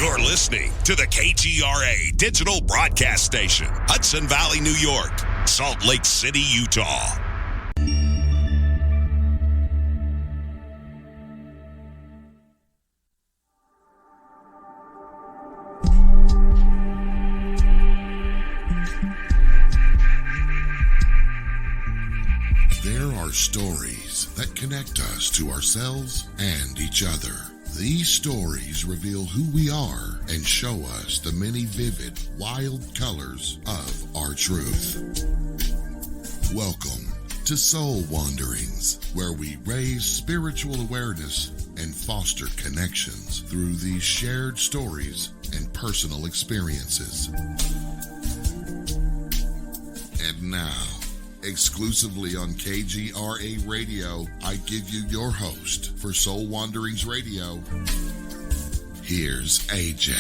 You're listening to the KGRA Digital Broadcast Station, Hudson Valley, New York, Salt Lake City, Utah. There are stories that connect us to ourselves and each other. These stories reveal who we are and show us the many vivid, wild colors of our truth. Welcome to Soul Wanderings, where we raise spiritual awareness and foster connections through these shared stories and personal experiences. And now, exclusively on KGRA Radio, I give you your host for Soul Wanderings Radio. Here's AJ.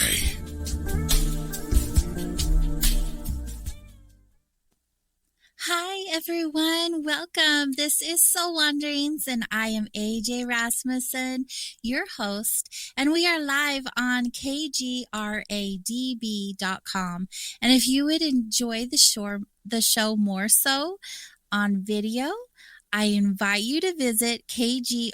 Hi, everyone. Welcome. This is Soul Wanderings, and I am AJ Rasmussen, your host, and we are live on KGRADB.com. And if you would enjoy the show more so on video, I invite you to visit KGRADB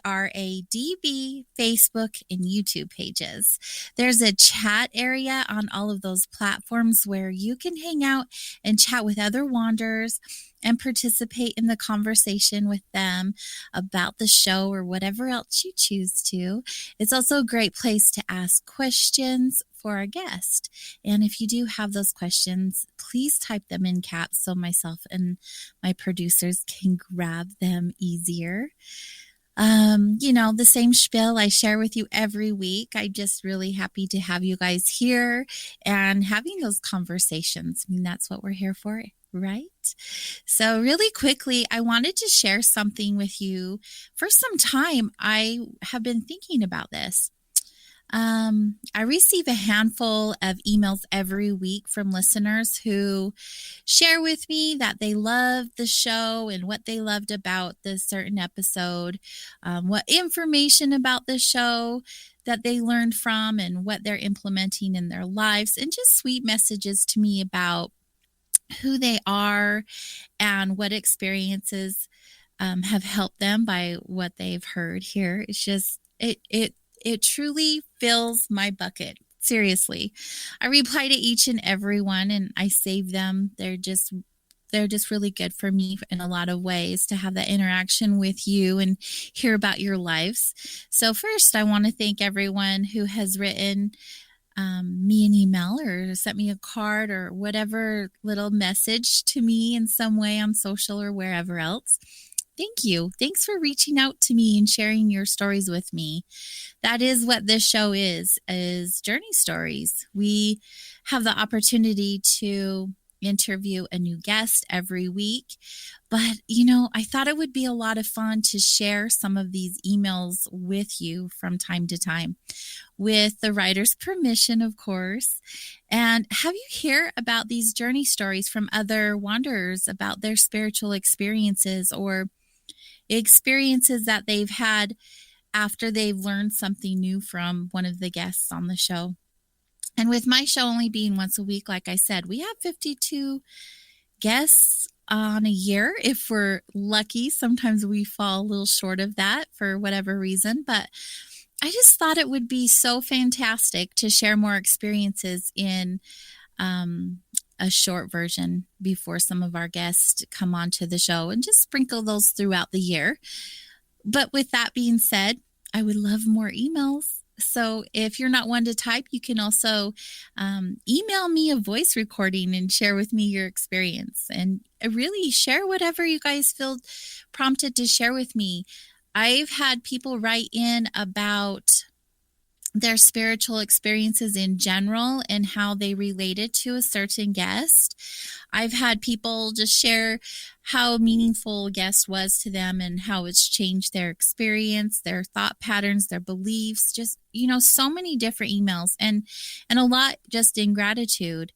Facebook and YouTube pages. There's a chat area on all of those platforms where you can hang out and chat with other wanderers and participate in the conversation with them about the show or whatever else you choose to. It's also a great place to ask questions for our guest. And if you do have those questions, please type them in caps so myself and my producers can grab them easier. The same spiel I share with you every week. I'm just really happy to have you guys here and having those conversations. I mean, that's what we're here for, right? So really quickly, I wanted to share something with you. For some time, I have been thinking about this. I receive a handful of emails every week from listeners who share with me that they love the show and what they loved about this certain episode, what information about the show that they learned from and what they're implementing in their lives, and just sweet messages to me about who they are and what experiences have helped them by what they've heard here. It's just, it truly fills my bucket. Seriously. I reply to each and every one and I save them. They're just really good for me in a lot of ways to have that interaction with you and hear about your lives. So first, I want to thank everyone who has written me an email or sent me a card or whatever little message to me in some way on social or wherever else. Thank you. Thanks for reaching out to me and sharing your stories with me. That is what this show is journey stories. We have the opportunity to interview a new guest every week. But, I thought it would be a lot of fun to share some of these emails with you from time to time, with the writer's permission, of course. And have you heard about these journey stories from other wanderers about their spiritual experiences or experiences that they've had after they've learned something new from one of the guests on the show? And with my show only being once a week, like I said, we have 52 guests on a year. If we're lucky, sometimes we fall a little short of that for whatever reason. But I just thought it would be so fantastic to share more experiences in a short version before some of our guests come onto the show and just sprinkle those throughout the year. But with that being said, I would love more emails. So if you're not one to type, you can also email me a voice recording and share with me your experience and really share whatever you guys feel prompted to share with me. I've had people write in about their spiritual experiences in general and how they related to a certain guest. I've had people just share how meaningful a guest was to them and how it's changed their experience, their thought patterns, their beliefs, just, so many different emails and a lot just in gratitude.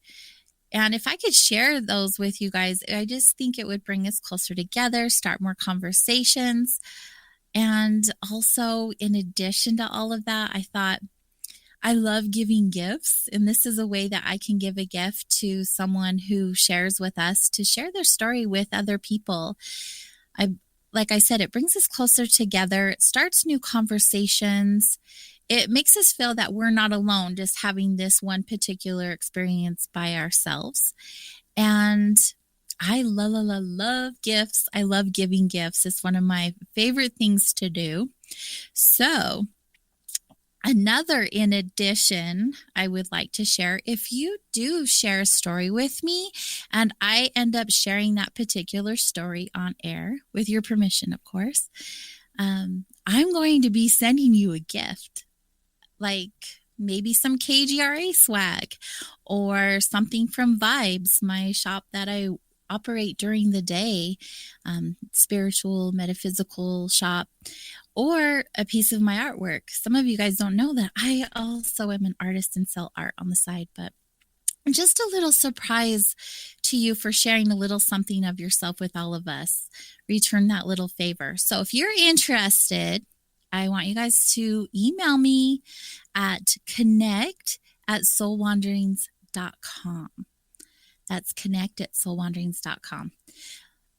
And if I could share those with you guys, I just think it would bring us closer together, start more conversations. And also, in addition to all of that, I thought I love giving gifts, and this is a way that I can give a gift to someone who shares with us to share their story with other people. Like I said, it brings us closer together. It starts new conversations. It makes us feel that we're not alone just having this one particular experience by ourselves. And I love gifts. I love giving gifts. It's one of my favorite things to do. So, in addition, I would like to share, if you do share a story with me and I end up sharing that particular story on air, with your permission, of course, I'm going to be sending you a gift, like maybe some KGRA swag or something from Vibes, my shop that I operate during the day, spiritual, metaphysical shop, or a piece of my artwork. Some of you guys don't know that I also am an artist and sell art on the side, but just a little surprise to you for sharing a little something of yourself with all of us. Return that little favor. So if you're interested, I want you guys to email me at connect@soulwanderings.com. That's connect@soulwanderings.com.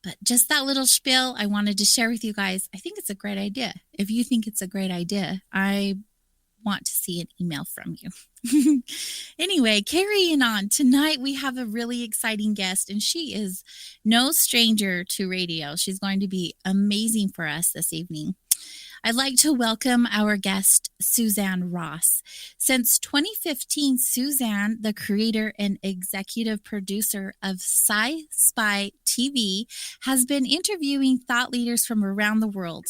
But just that little spiel I wanted to share with you guys. I think it's a great idea. If you think it's a great idea, I want to see an email from you. Anyway, carrying on. Tonight we have a really exciting guest, and she is no stranger to radio. She's going to be amazing for us this evening. I'd like to welcome our guest, Suzanne Ross. Since 2015, Suzanne, the creator and executive producer of Sci-Spy TV, has been interviewing thought leaders from around the world.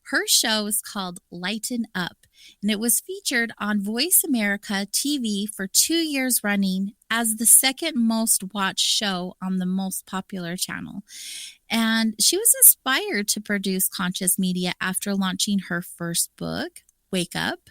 Her show is called Lighten Up, and it was featured on Voice America TV for 2 years running as the second most watched show on the most popular channel. And she was inspired to produce conscious media after launching her first book, Wake Up.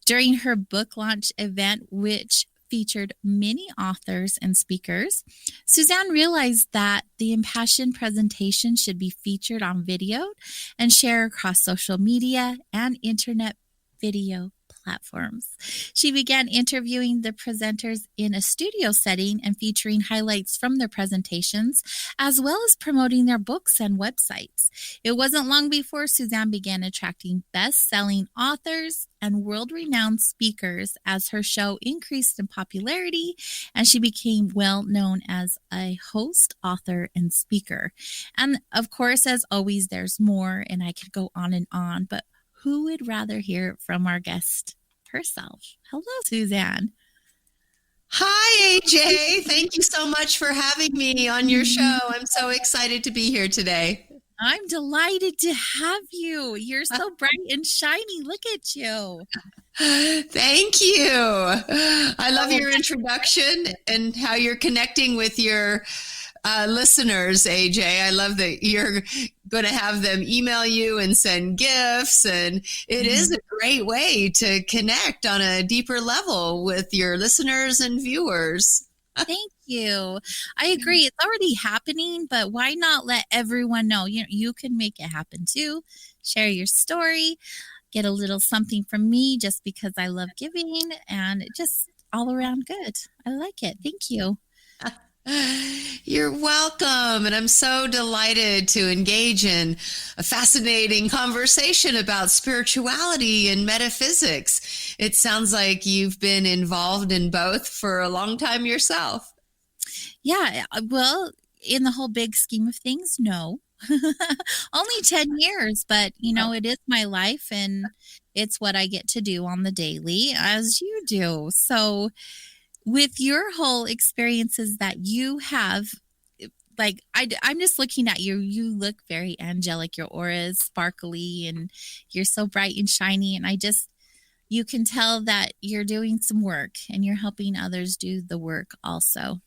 During her book launch event, which featured many authors and speakers, Suzanne realized that the impassioned presentation should be featured on video and shared across social media and internet video platforms. She began interviewing the presenters in a studio setting and featuring highlights from their presentations, as well as promoting their books and websites. It wasn't long before Suzanne began attracting best-selling authors and world-renowned speakers as her show increased in popularity, and she became well known as a host, author, and speaker. And of course, as always, there's more, and I could go on, but who would rather hear it from our guest herself? Hello, Suzanne. Hi, AJ. Thank you so much for having me on your show. I'm so excited to be here today. I'm delighted to have you. You're so bright and shiny. Look at you. Thank you. I love your introduction and how you're connecting with your listeners, AJ. I love that you're going to have them email you and send gifts. And it is a great way to connect on a deeper level with your listeners and viewers. Thank you. I agree. It's already happening, but why not let everyone know? You can make it happen too. Share your story, get a little something from me just because I love giving, and it just all around good. I like it. Thank you. You're welcome. And I'm so delighted to engage in a fascinating conversation about spirituality and metaphysics. It sounds like you've been involved in both for a long time yourself. Yeah. Well, in the whole big scheme of things, no. Only 10 years, but it is my life, and it's what I get to do on the daily, as you do. So with your whole experiences that you have, like I'm just looking at you. You look very angelic. Your aura is sparkly, and you're so bright and shiny. And you can tell that you're doing some work, and you're helping others do the work also.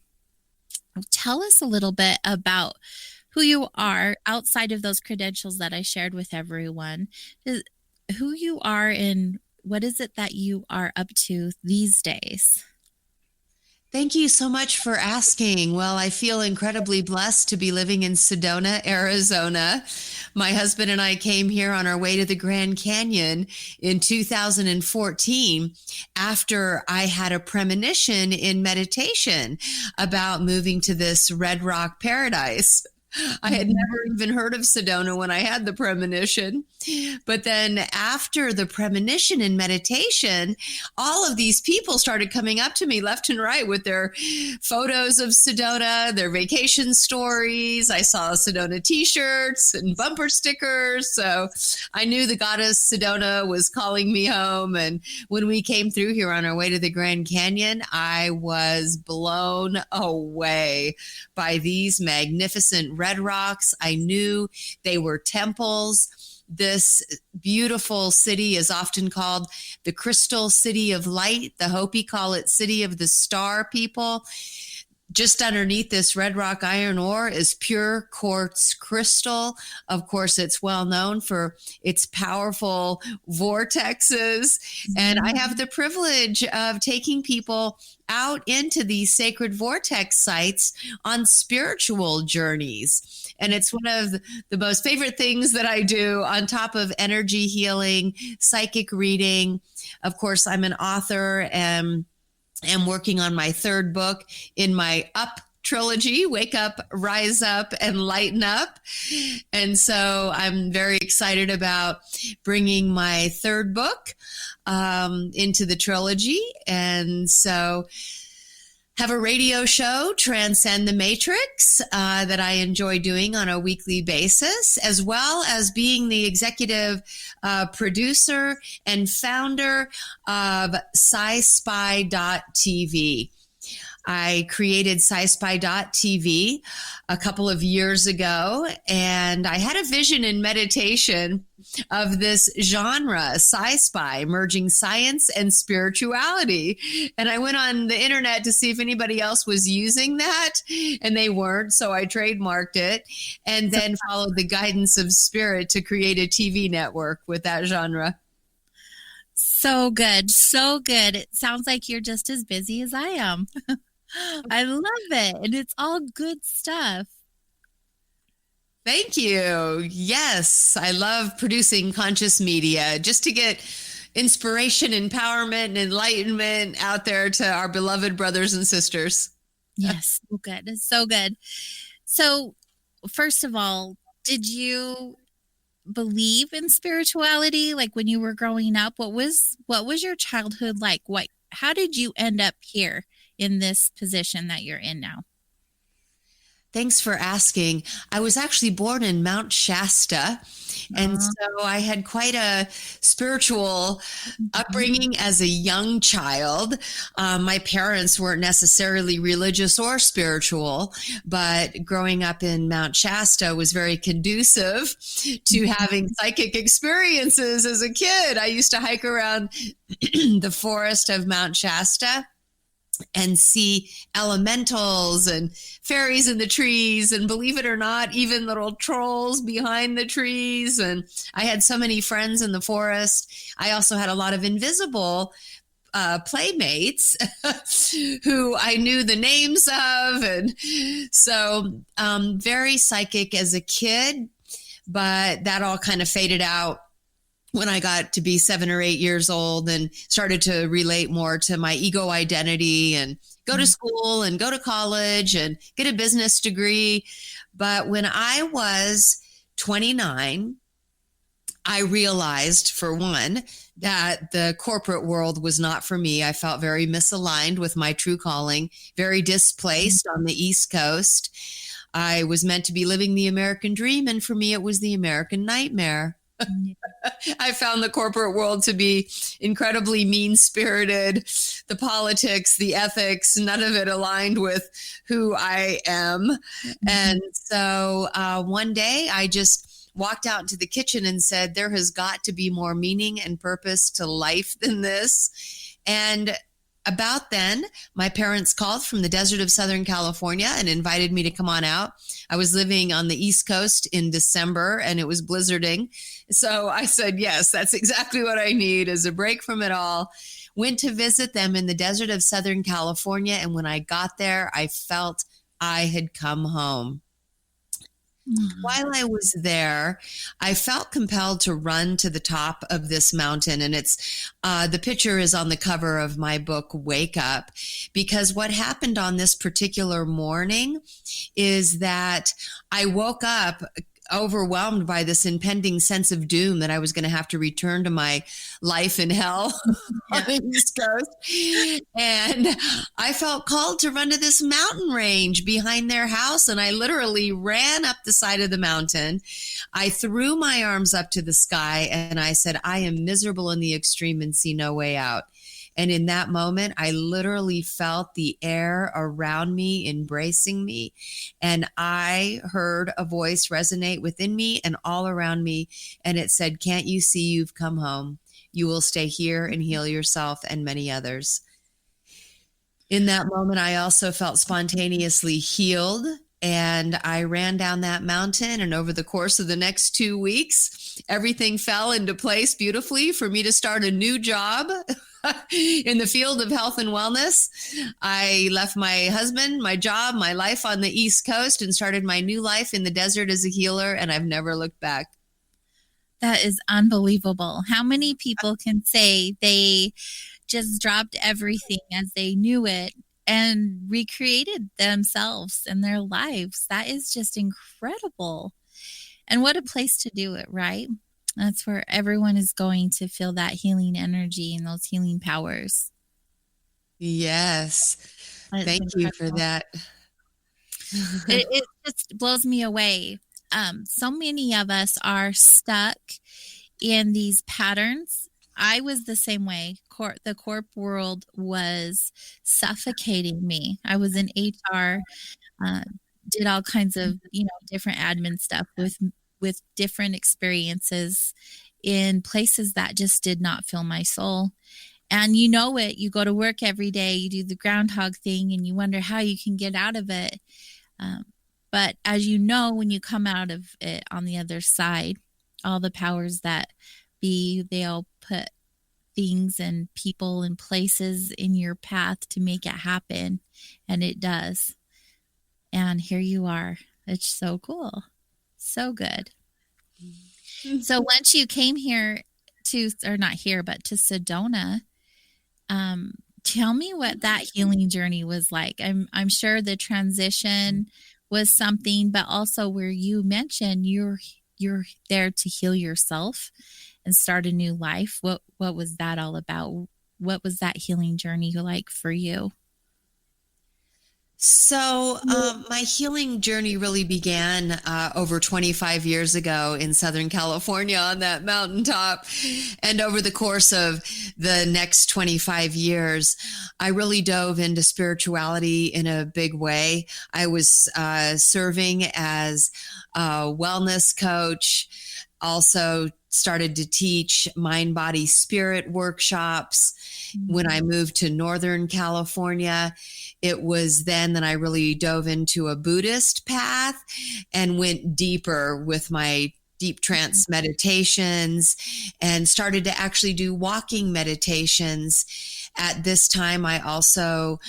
Tell us a little bit about who you are outside of those credentials that I shared with everyone. Who you are and what is it that you are up to these days? Thank you so much for asking. Well, I feel incredibly blessed to be living in Sedona, Arizona. My husband and I came here on our way to the Grand Canyon in 2014 after I had a premonition in meditation about moving to this red rock paradise. I had never even heard of Sedona when I had the premonition. But then after the premonition in meditation, all of these people started coming up to me left and right with their photos of Sedona, their vacation stories. I saw Sedona t-shirts and bumper stickers. So I knew the goddess Sedona was calling me home. And when we came through here on our way to the Grand Canyon, I was blown away by these magnificent red rocks. I knew they were temples. This beautiful city is often called the Crystal City of Light. The Hopi call it City of the Star People. Just underneath this red rock iron ore is pure quartz crystal. Of course, it's well known for its powerful vortexes. And I have the privilege of taking people out into these sacred vortex sites on spiritual journeys. And it's one of the most favorite things that I do on top of energy healing, psychic reading. Of course, I'm an author and am working on my third book in my Up trilogy, Wake Up, Rise Up, and Lighten Up. And so I'm very excited about bringing my third book into the trilogy. And so have a radio show, Transcend the Matrix, that I enjoy doing on a weekly basis, as well as being the executive producer and founder of SciSpy.tv. I created SciSpy.tv a couple of years ago, and I had a vision in meditation of this genre, sci-spy, merging science and spirituality. And I went on the internet to see if anybody else was using that, and they weren't. So I trademarked it and then followed the guidance of spirit to create a TV network with that genre. So good. So good. It sounds like you're just as busy as I am. I love it. And it's all good stuff. Thank you. Yes, I love producing conscious media just to get inspiration, empowerment, and enlightenment out there to our beloved brothers and sisters. Yes, so good. It's so good. So, first of all, did you believe in spirituality like when you were growing up? What was your childhood like? How did you end up here in this position that you're in now? Thanks for asking. I was actually born in Mount Shasta, and so I had quite a spiritual upbringing as a young child. My parents weren't necessarily religious or spiritual, but growing up in Mount Shasta was very conducive to having psychic experiences as a kid. I used to hike around the forest of Mount Shasta and see elementals and fairies in the trees, and believe it or not, even little trolls behind the trees. And I had so many friends in the forest. I also had a lot of invisible playmates who I knew the names of. And so very psychic as a kid, but that all kind of faded out when I got to be 7 or 8 years old and started to relate more to my ego identity and go to school and go to college and get a business degree. But when I was 29, I realized, for one, that the corporate world was not for me. I felt very misaligned with my true calling, very displaced on the East Coast. I was meant to be living the American dream, and for me, it was the American nightmare. I found the corporate world to be incredibly mean-spirited. The politics, the ethics, none of it aligned with who I am. And so one day I just walked out into the kitchen and said, there has got to be more meaning and purpose to life than this. And about then, my parents called from the desert of Southern California and invited me to come on out. I was living on the East Coast in December, and it was blizzarding. So I said, yes, that's exactly what I need, is a break from it all. went to visit them in the desert of Southern California. And when I got there, I felt I had come home. While I was there, I felt compelled to run to the top of this mountain. And it's the picture is on the cover of my book, Wake Up, because what happened on this particular morning is that I woke up overwhelmed by this impending sense of doom that I was going to have to return to my life in hell on the East Coast. And I felt called to run to this mountain range behind their house. And I literally ran up the side of the mountain. I threw my arms up to the sky and I said, I am miserable in the extreme and see no way out. And in that moment, I literally felt the air around me embracing me. And I heard a voice resonate within me and all around me. And it said, can't you see you've come home? You will stay here and heal yourself and many others. In that moment, I also felt spontaneously healed. And I ran down that mountain. And over the course of the next 2 weeks, everything fell into place beautifully for me to start a new job in the field of health and wellness. I left my husband, my job, my life on the East Coast and started my new life in the desert as a healer. And I've never looked back. That is unbelievable. How many people can say they just dropped everything as they knew it and recreated themselves and their lives? That is just incredible. And what a place to do it, right? That's where everyone is going to feel that healing energy and those healing powers. Yes. Thank you for that. It just blows me away. So many of us are stuck in these patterns. I was the same way. The corp world was suffocating me. I was in HR, did all kinds of, different admin stuff with different experiences in places that just did not fill my soul. And you go to work every day, you do the groundhog thing and you wonder how you can get out of it. But as you know, when you come out of it on the other side, all the powers that be, they'll put things and people and places in your path to make it happen. And it does. And here you are. It's so cool. So good. So once you came here to Sedona, tell me what that healing journey was like. I'm sure the transition was something, but also where you mentioned you're there to heal yourself and start a new life. What was that all about? What was that healing journey like for you? So my healing journey really began over 25 years ago in Southern California on that mountaintop. And over the course of the next 25 years, I really dove into spirituality in a big way. I was serving as a wellness coach, also started to teach mind, body, spirit workshops. When I moved to Northern California, it was then that I really dove into a Buddhist path and went deeper with my deep trance meditations and started to actually do walking meditations. At this time, I also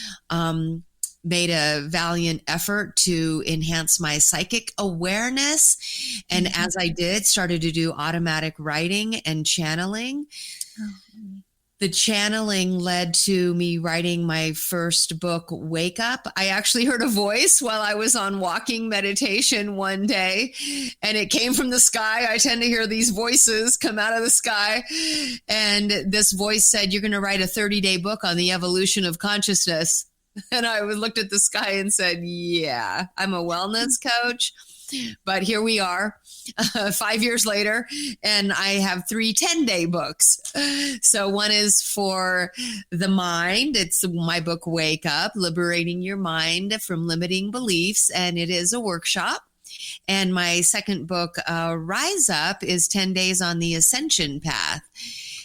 made a valiant effort to enhance my psychic awareness. And as I did, started to do automatic writing and channeling. The channeling led to me writing my first book, Wake Up. I actually heard a voice while I was on walking meditation one day, and it came from the sky. I tend to hear these voices come out of the sky. And this voice said, you're going to write a 30-day book on the evolution of consciousness. And I looked at the sky and said, yeah, I'm a wellness coach. But here we are 5 years later, and I have 3 10-day books. So one is for the mind. It's my book, Wake Up, Liberating Your Mind from Limiting Beliefs, and it is a workshop. And my second book, Rise Up, is 10 days on the Ascension Path.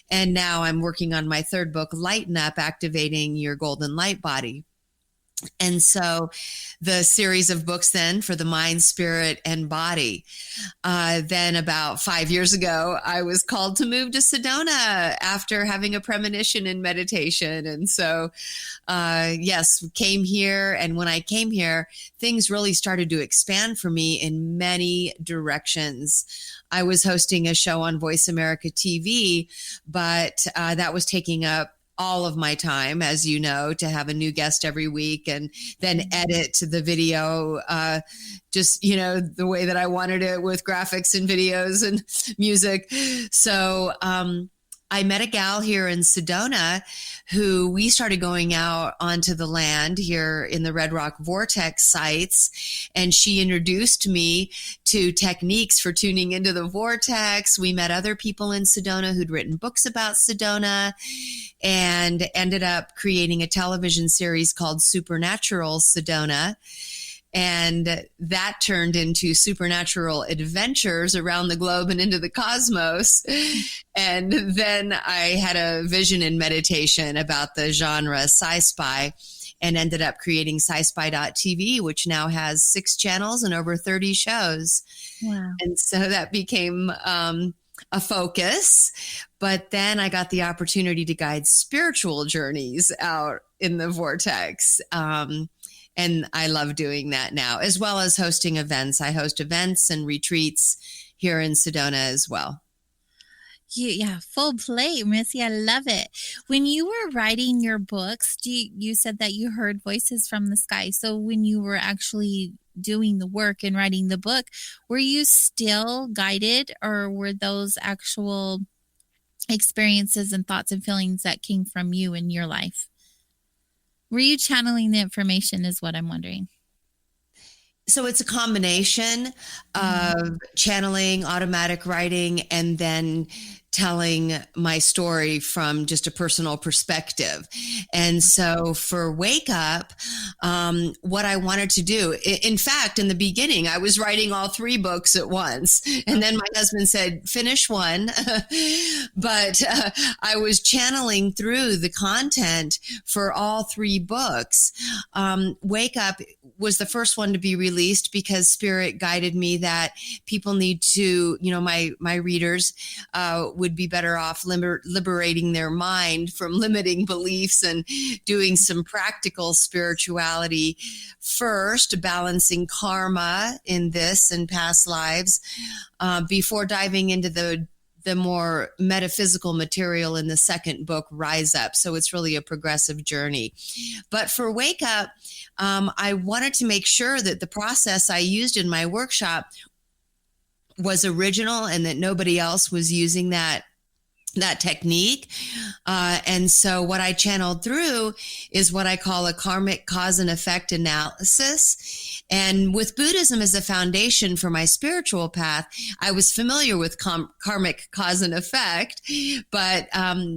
And now I'm working on my third book, Lighten Up, Activating Your Golden Light Body. And so the series of books then for the mind, spirit, and body. Then about 5 years ago, I was called to move to Sedona after having a premonition in meditation. And so, yes, came here. And when I came here, things really started to expand for me in many directions. I was hosting a show on Voice America TV, but that was taking up all of my time, as you know, to have a new guest every week and then edit the video just, the way that I wanted it with graphics and videos and music. So I met a gal here in Sedona who we started going out onto the land here in the Red Rock Vortex sites. And she introduced me to techniques for tuning into the vortex. We met other people in Sedona who'd written books about Sedona and ended up creating a television series called Supernatural Sedona. And that turned into supernatural adventures around the globe and into the cosmos. And then I had a vision in meditation about the genre sci-spy and ended up creating sci-spy.tv, which now has 6 channels and over 30 shows. Wow. And so that became a focus. But then I got the opportunity to guide spiritual journeys out in the vortex. And I love doing that now, as well as hosting events. I host events and retreats here in Sedona as well. Yeah, full plate, Missy. I love it. When you were writing your books, you said that you heard voices from the sky. So when you were actually doing the work and writing the book, were you still guided, or were those actual experiences and thoughts and feelings that came from you in your life? Were you channeling the information is what I'm wondering. So it's a combination of channeling, automatic writing, and then telling my story from just a personal perspective. And so for Wake Up, what I wanted to do, in fact, in the beginning, I was writing all 3 books at once. And then my husband said, finish one. But I was channeling through the content for all 3 books. Wake Up was the first one to be released because Spirit guided me that people need to, my readers would be better off liberating their mind from limiting beliefs and doing some practical spirituality first, balancing karma in this and past lives before diving into the more metaphysical material in the second book, Rise Up. So it's really a progressive journey. But for Wake Up, I wanted to make sure that the process I used in my workshop was original and that nobody else was using that technique. And so what I channeled through is what I call a karmic cause and effect analysis. And with Buddhism as a foundation for my spiritual path, I was familiar with karmic cause and effect, but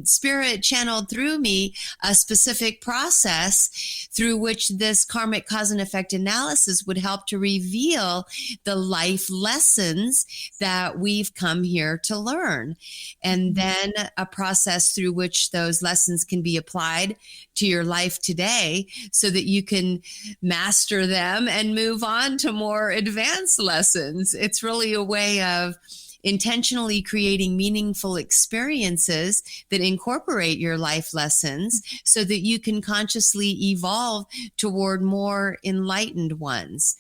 Spirit channeled through me a specific process through which this karmic cause and effect analysis would help to reveal the life lessons that we've come here to learn. And then a process through which those lessons can be applied to your life today so that you can master them and move on to more advanced lessons. It's really a way of intentionally creating meaningful experiences that incorporate your life lessons so that you can consciously evolve toward more enlightened ones.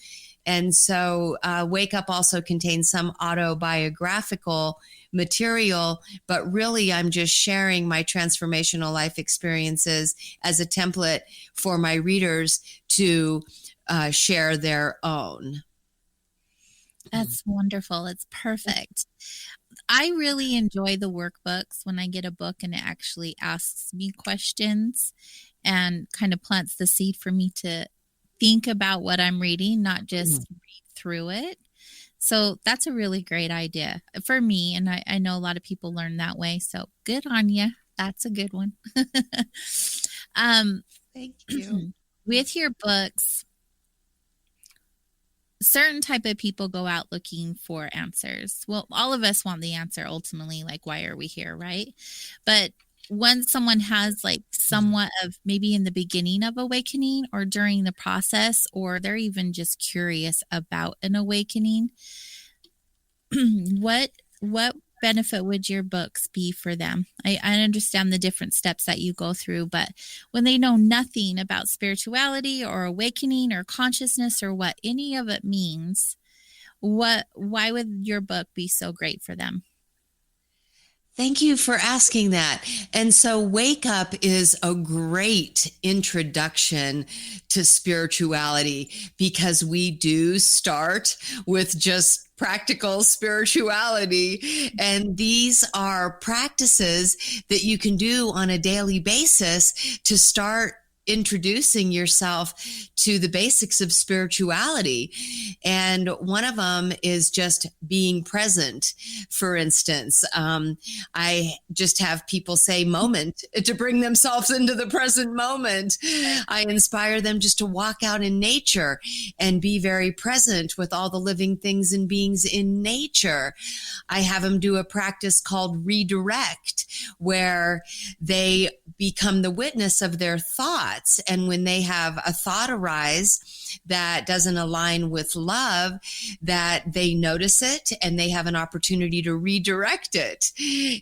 And so Wake Up also contains some autobiographical material, but really I'm just sharing my transformational life experiences as a template for my readers to share their own. That's wonderful. It's perfect. I really enjoy the workbooks when I get a book and it actually asks me questions and kind of plants the seed for me to think about what I'm reading, not just read through it. So that's a really great idea for me. And I know a lot of people learn that way. So good on you. That's a good one. Thank you. With your books, certain type of people go out looking for answers. Well, all of us want the answer ultimately, like, why are we here, right? But once someone has like somewhat of maybe in the beginning of awakening or during the process, or they're even just curious about an awakening, what benefit would your books be for them? I understand the different steps that you go through, but when they know nothing about spirituality or awakening or consciousness or what any of it means, why would your book be so great for them? Thank you for asking that. And so Wake Up is a great introduction to spirituality because we do start with just practical spirituality. And these are practices that you can do on a daily basis to start introducing yourself to the basics of spirituality. And one of them is just being present. For instance, I just have people say moment to bring themselves into the present moment. I inspire them just to walk out in nature and be very present with all the living things and beings in nature. I have them do a practice called redirect, where they become the witness of their thoughts. And when they have a thought arise that doesn't align with love, that they notice it and they have an opportunity to redirect it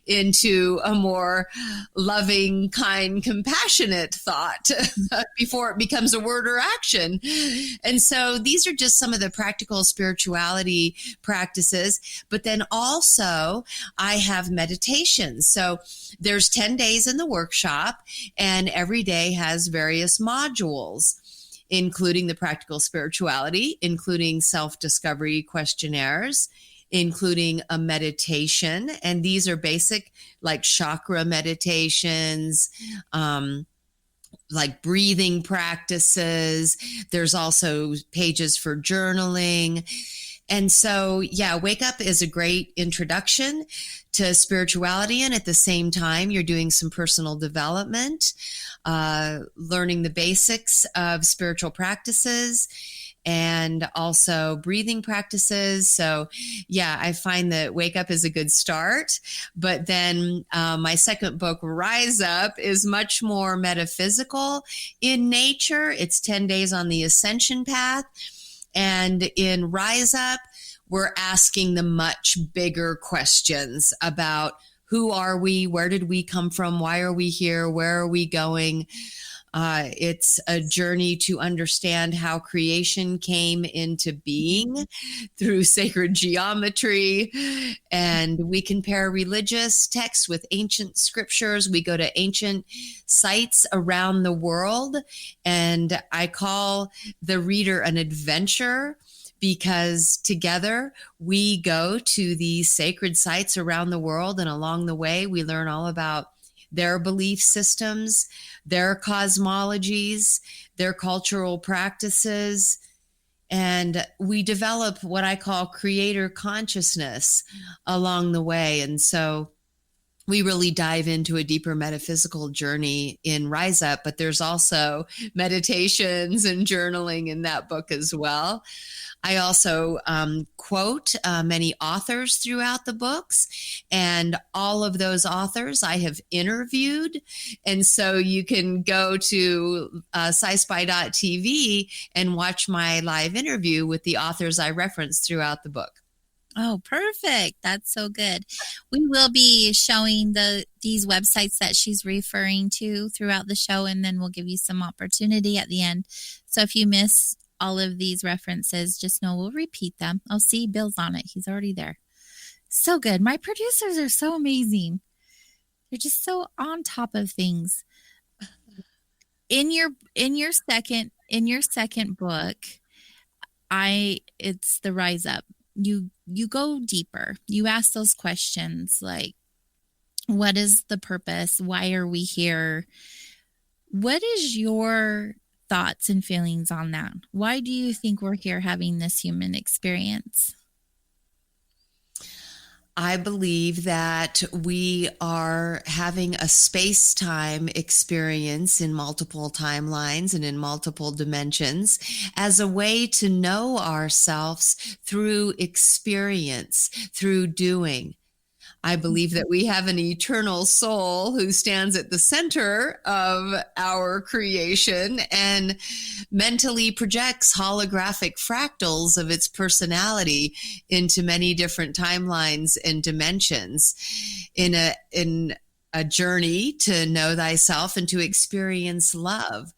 into a more loving, kind, compassionate thought before it becomes a word or action. And so these are just some of the practical spirituality practices. But then also I have meditations. So there's 10 days in the workshop, and every day has various modules, including the practical spirituality, including self-discovery questionnaires, including a meditation. And these are basic like chakra meditations, like breathing practices. There's also pages for journaling. And so, yeah, Wake Up is a great introduction to spirituality. And at the same time, you're doing some personal development, learning the basics of spiritual practices and also breathing practices. So, yeah, I find that Wake Up is a good start. But then my second book, Rise Up, is much more metaphysical in nature. It's 10 days on the ascension path. And in Rise Up, we're asking the much bigger questions about who are we? Where did we come from? Why are we here? Where are we going? It's a journey to understand how creation came into being through sacred geometry. And we compare religious texts with ancient scriptures. We go to ancient sites around the world. And I call the reader an adventure, because together we go to these sacred sites around the world. And along the way, we learn all about their belief systems, their cosmologies, their cultural practices. And we develop what I call creator consciousness along the way. And so we really dive into a deeper metaphysical journey in Rise Up, but there's also meditations and journaling in that book as well. I also quote many authors throughout the books, and all of those authors I have interviewed. And so you can go to scispy.tv and watch my live interview with the authors I reference throughout the book. Oh, perfect. That's so good. We will be showing these websites that she's referring to throughout the show, and then we'll give you some opportunity at the end. So if you miss all of these references, just know we'll repeat them. I'll see Bill's on it. He's already there. So good. My producers are so amazing. They're just so on top of things. In your second book, it's the Rise Up. You go deeper. You ask those questions like, what is the purpose? Why are we here? What is your thoughts and feelings on that? Why do you think we're here having this human experience? I believe that we are having a space-time experience in multiple timelines and in multiple dimensions as a way to know ourselves through experience, through doing. I believe that we have an eternal soul who stands at the center of our creation and mentally projects holographic fractals of its personality into many different timelines and dimensions in a journey to know thyself and to experience love.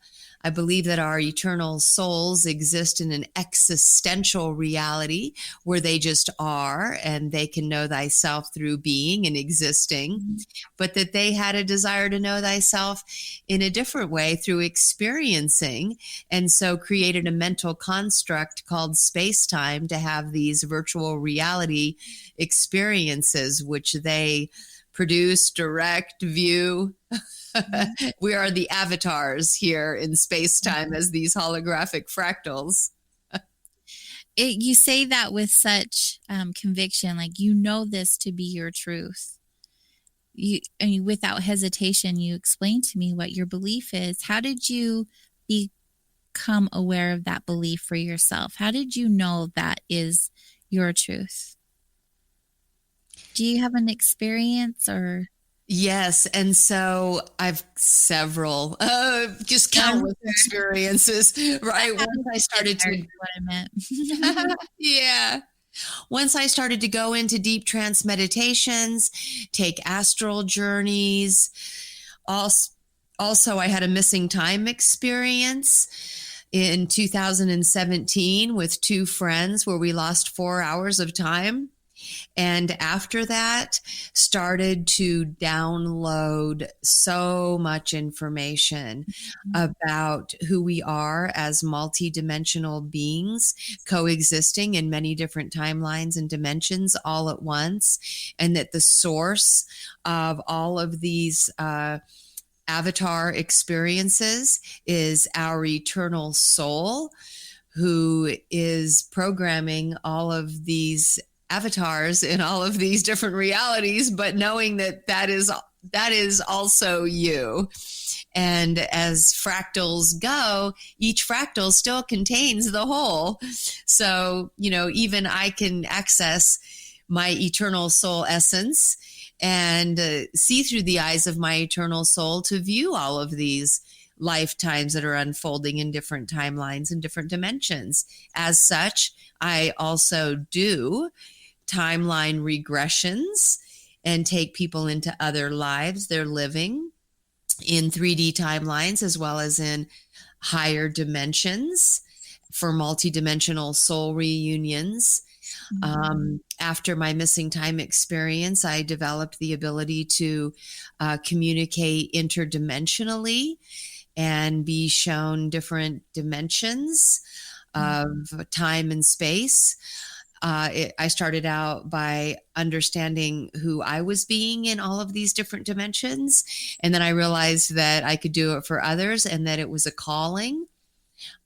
I believe that our eternal souls exist in an existential reality where they just are and they can know thyself through being and existing, but that they had a desire to know thyself in a different way through experiencing, and so created a mental construct called space-time to have these virtual reality experiences, which they produce, direct, view. We are the avatars here in space-time as these holographic fractals. You say that with such conviction, like you know this to be your truth. Without hesitation, you explain to me what your belief is. How did you become aware of that belief for yourself? How did you know that is your truth? Do you have an experience or? Yes. And so I've several, just countless experiences, right? Once I started to, what I meant. yeah. Once I started to go into deep trance meditations, take astral journeys. Also, I had a missing time experience in 2017 with two friends where we lost 4 hours of time. And after that, started to download so much information about who we are as multidimensional beings coexisting in many different timelines and dimensions all at once. And that the source of all of these avatar experiences is our eternal soul, who is programming all of these avatars in all of these different realities, but knowing that that is also you. And as fractals go, each fractal still contains the whole. So, even I can access my eternal soul essence and see through the eyes of my eternal soul to view all of these lifetimes that are unfolding in different timelines and different dimensions. As such, I also do timeline regressions and take people into other lives they're living in 3D timelines as well as in higher dimensions for multidimensional soul reunions. After my missing time experience, I developed the ability to communicate interdimensionally and be shown different dimensions of time and space. I started out by understanding who I was being in all of these different dimensions. And then I realized that I could do it for others and that it was a calling.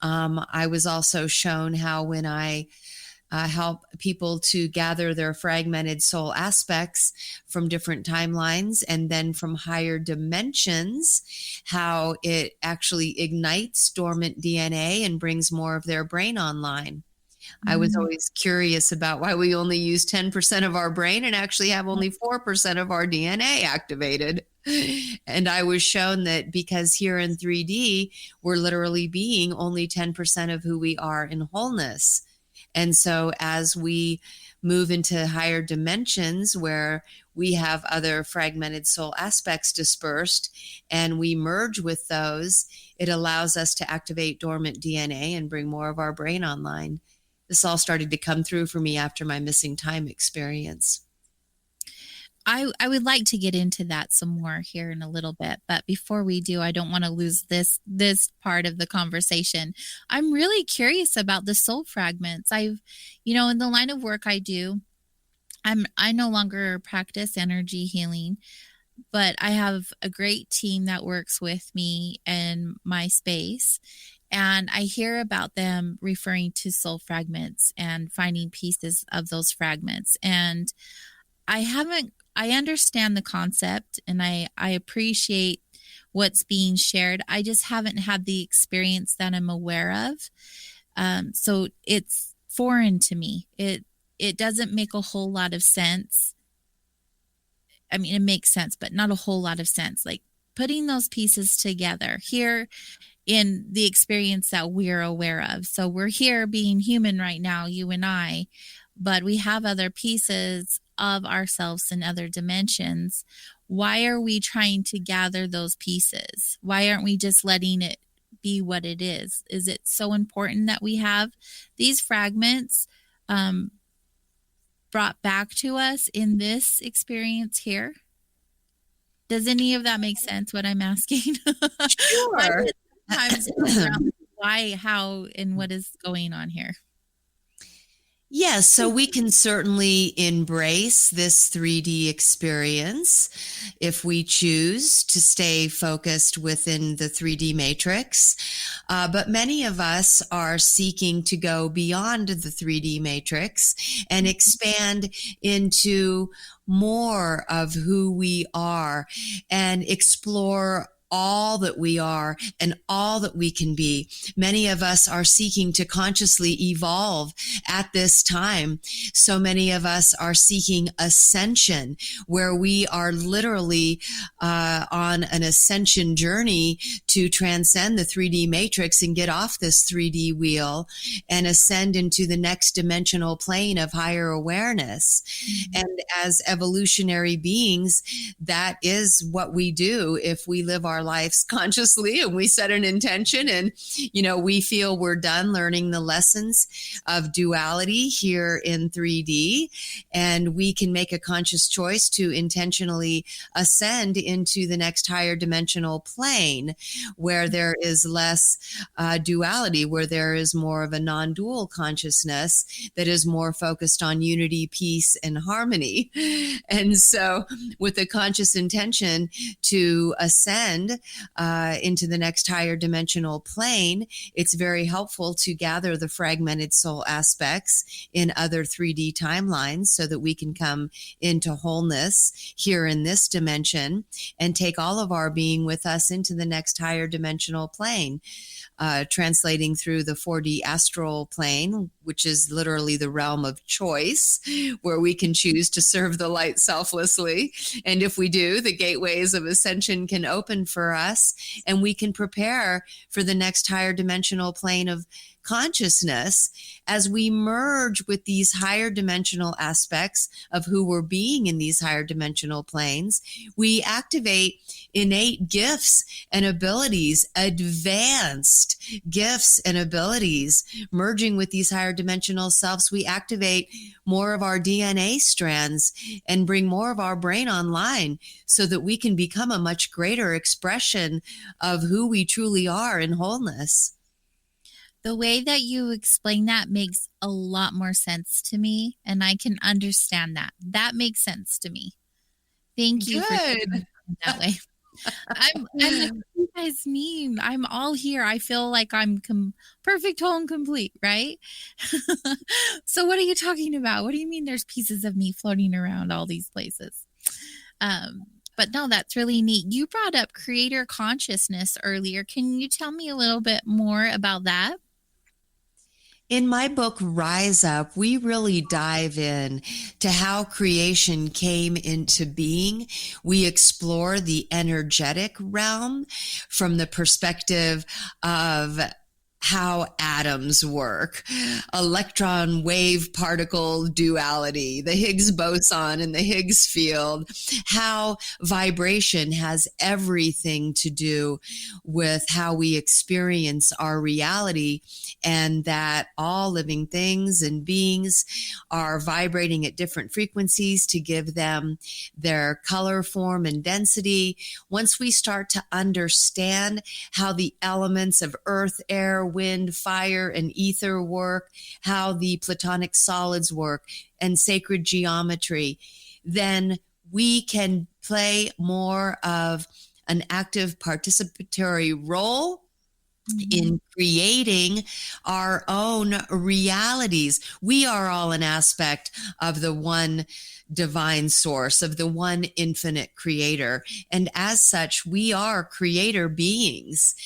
I was also shown how when I help people to gather their fragmented soul aspects from different timelines and then from higher dimensions, how it actually ignites dormant DNA and brings more of their brain online. I was always curious about why we only use 10% of our brain and actually have only 4% of our DNA activated. And I was shown that because here in 3D, we're literally being only 10% of who we are in wholeness. And so as we move into higher dimensions where we have other fragmented soul aspects dispersed and we merge with those, it allows us to activate dormant DNA and bring more of our brain online. This all started to come through for me after my missing time experience. I would like to get into that some more here in a little bit, but before we do, I don't want to lose this part of the conversation. I'm really curious about the soul fragments. In the line of work I do, I no longer practice energy healing, but I have a great team that works with me in my space. And I hear about them referring to soul fragments and finding pieces of those fragments. And I understand the concept and I appreciate what's being shared. I just haven't had the experience that I'm aware of. So it's foreign to me. It doesn't make a whole lot of sense I mean, it makes sense, but not a whole lot of sense. Like putting those pieces together here in the experience that we're aware of. So we're here being human right now, you and I, but we have other pieces of ourselves in other dimensions. Why are we trying to gather those pieces? Why aren't we just letting it be what it is? Is it so important that we have these fragments brought back to us in this experience here? Does any of that make sense, what I'm asking? Sure. Why, how, and what is going on here? Yes, so we can certainly embrace this 3D experience if we choose to stay focused within the 3D matrix. But many of us are seeking to go beyond the 3D matrix and expand into more of who we are and explore all that we are and all that we can be. Many of us are seeking to consciously evolve at this time. So many of us are seeking ascension, where we are literally on an ascension journey to transcend the 3D matrix and get off this 3D wheel and ascend into the next dimensional plane of higher awareness. Mm-hmm. And as evolutionary beings, that is what we do if we live our lives consciously and we set an intention and, we feel we're done learning the lessons of duality here in 3D, and we can make a conscious choice to intentionally ascend into the next higher dimensional plane where there is less duality, where there is more of a non-dual consciousness that is more focused on unity, peace, and harmony. And so with a conscious intention to ascend into the next higher dimensional plane, it's very helpful to gather the fragmented soul aspects in other 3D timelines so that we can come into wholeness here in this dimension and take all of our being with us into the next higher dimensional plane. Translating through the 4D astral plane, which is literally the realm of choice, where we can choose to serve the light selflessly. And if we do, the gateways of ascension can open for us, and we can prepare for the next higher dimensional plane of consciousness as we merge with these higher dimensional aspects of who we're being in these higher dimensional planes. We activate innate gifts and abilities, advanced gifts and abilities. Merging with these higher dimensional selves, we activate more of our DNA strands and bring more of our brain online so that we can become a much greater expression of who we truly are in wholeness. The way that you explain that makes a lot more sense to me, and I can understand that. That makes sense to me. Thank you for saying it that way. I'm like, what do you guys mean? I'm all here. I feel like I'm perfect, whole, and complete, right? So what are you talking about? What do you mean there's pieces of me floating around all these places? But no, that's really neat. You brought up creator consciousness earlier. Can you tell me a little bit more about that? In my book, Rise Up, we really dive in to how creation came into being. We explore the energetic realm from the perspective of how atoms work, electron wave particle duality, the Higgs boson and the Higgs field, how vibration has everything to do with how we experience our reality, and that all living things and beings are vibrating at different frequencies to give them their color, form, and density. Once we start to understand how the elements of earth, air, wind, fire, and ether work, how the platonic solids work, and sacred geometry, then we can play more of an active participatory role in creating our own realities. We are all an aspect of the one divine source, of the one infinite creator. And as such, we are creator beings.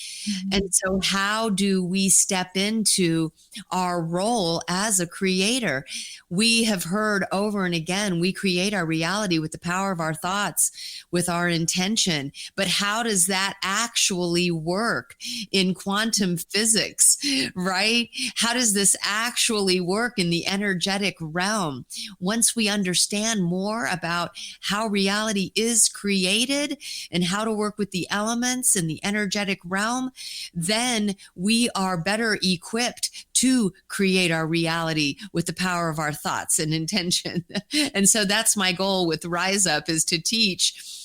And so how do we step into our role as a creator? We have heard over and again, we create our reality with the power of our thoughts, with our intention. But how does that actually work in quantum physics, right? How does this actually work in the energetic realm? Once we understand more about how reality is created and how to work with the elements in the energetic realm, then we are better equipped to create our reality with the power of our thoughts and intention. And so that's my goal with Rise Up, is to teach,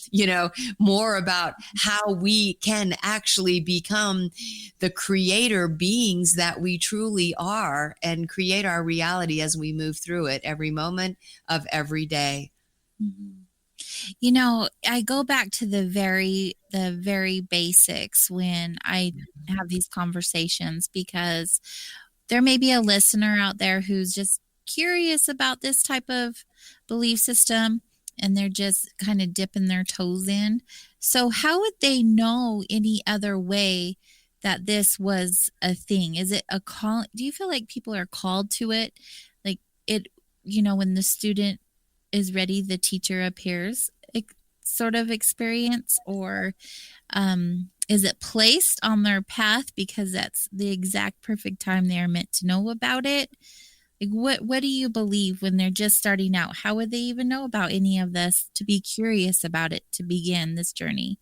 more about how we can actually become the creator beings that we truly are and create our reality as we move through it every moment of every day. I go back to the very basics when I have these conversations, because there may be a listener out there who's just curious about this type of belief system, and they're just kind of dipping their toes in. So how would they know any other way that this was a thing? Is it a call? Do you feel like people are called to it? Like when the student is ready, the teacher appears sort of experience? Or is it placed on their path because that's the exact perfect time they are meant to know about it? Like, what do you believe when they're just starting out? How would they even know about any of this to be curious about it, to begin this journey?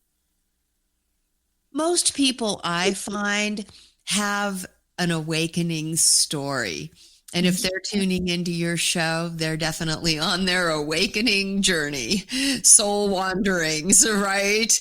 Most people, I find, have an awakening story. And if they're tuning into your show, they're definitely on their awakening journey, soul wanderings, right?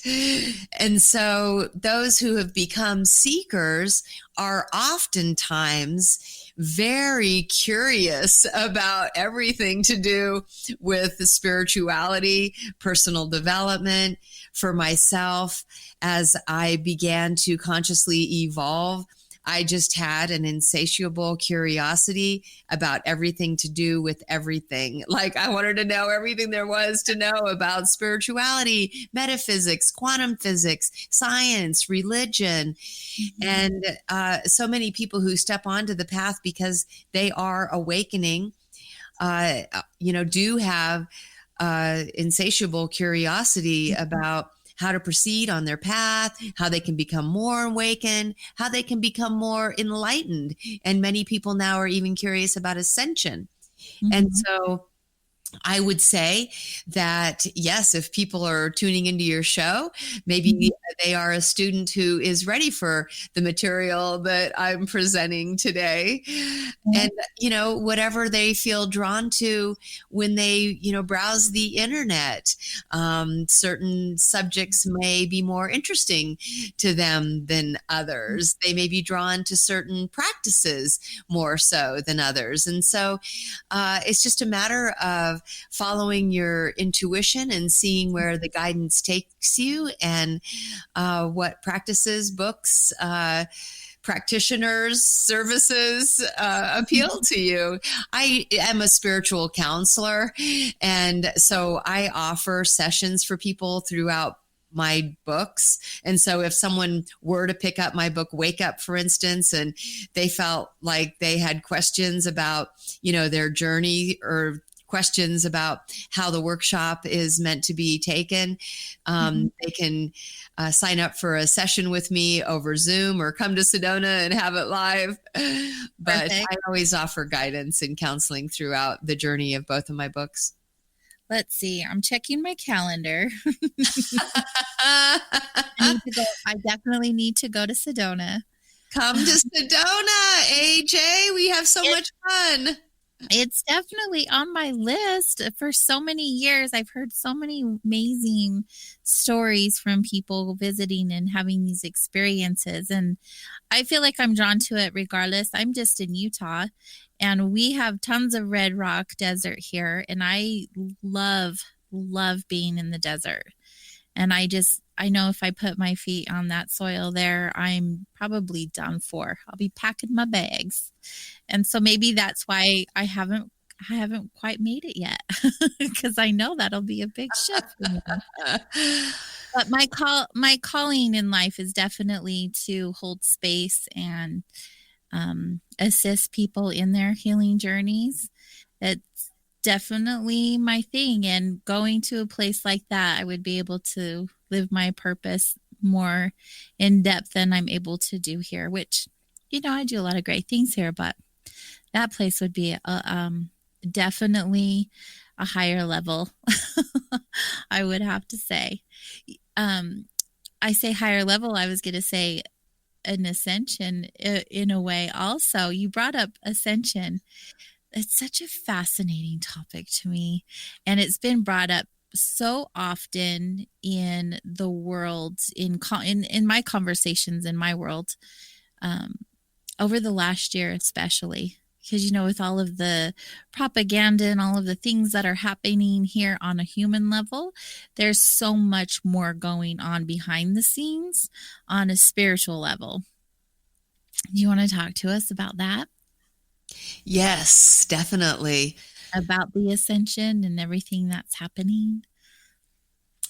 And so those who have become seekers are oftentimes very curious about everything to do with the spirituality, personal development. For myself, as I began to consciously evolve, I just had an insatiable curiosity about everything to do with everything. Like, I wanted to know everything there was to know about spirituality, metaphysics, quantum physics, science, religion. And so many people who step onto the path because they are awakening, do have insatiable curiosity about how to proceed on their path, how they can become more awakened, how they can become more enlightened. And many people now are even curious about ascension. And so I would say that, yes, if people are tuning into your show, maybe they are a student who is ready for the material that I'm presenting today. And, whatever they feel drawn to when they, browse the internet, certain subjects may be more interesting to them than others. They may be drawn to certain practices more so than others. And so it's just a matter of following your intuition and seeing where the guidance takes you, and what practices, books, practitioners, services appeal to you. I am a spiritual counselor, and so I offer sessions for people throughout my books. And so if someone were to pick up my book, Wake Up, for instance, and they felt like they had questions about, their journey, or questions about how the workshop is meant to be taken, they can sign up for a session with me over Zoom, or come to Sedona and have it live. But I always offer guidance and counseling throughout the journey of both of my books. Let's see. I'm checking my calendar. I definitely need to go to Sedona. Come to Sedona, AJ. We have so much fun. It's definitely on my list. For so many years, I've heard so many amazing stories from people visiting and having these experiences. And I feel like I'm drawn to it regardless. I'm just in Utah, and we have tons of red rock desert here. And I love being in the desert. And I just I know if I put my feet on that soil there, I'm probably done for. I'll be packing my bags. And so maybe that's why I haven't quite made it yet, because I know that'll be a big shift for me. But my calling in life is definitely to hold space and assist people in their healing journeys. It's definitely my thing. And going to a place like that, I would be able to live my purpose more in depth than I'm able to do here, which, I do a lot of great things here, but that place would be definitely a higher level, I would have to say. I say higher level, I was going to say an ascension in a way also. You brought up ascension. It's such a fascinating topic to me, and it's been brought up so often in the world, in my conversations in my world, over the last year especially, because with all of the propaganda and all of the things that are happening here on a human level, there's so much more going on behind the scenes on a spiritual level. Do you want to talk to us about that? Yes, definitely. About the ascension and everything that's happening?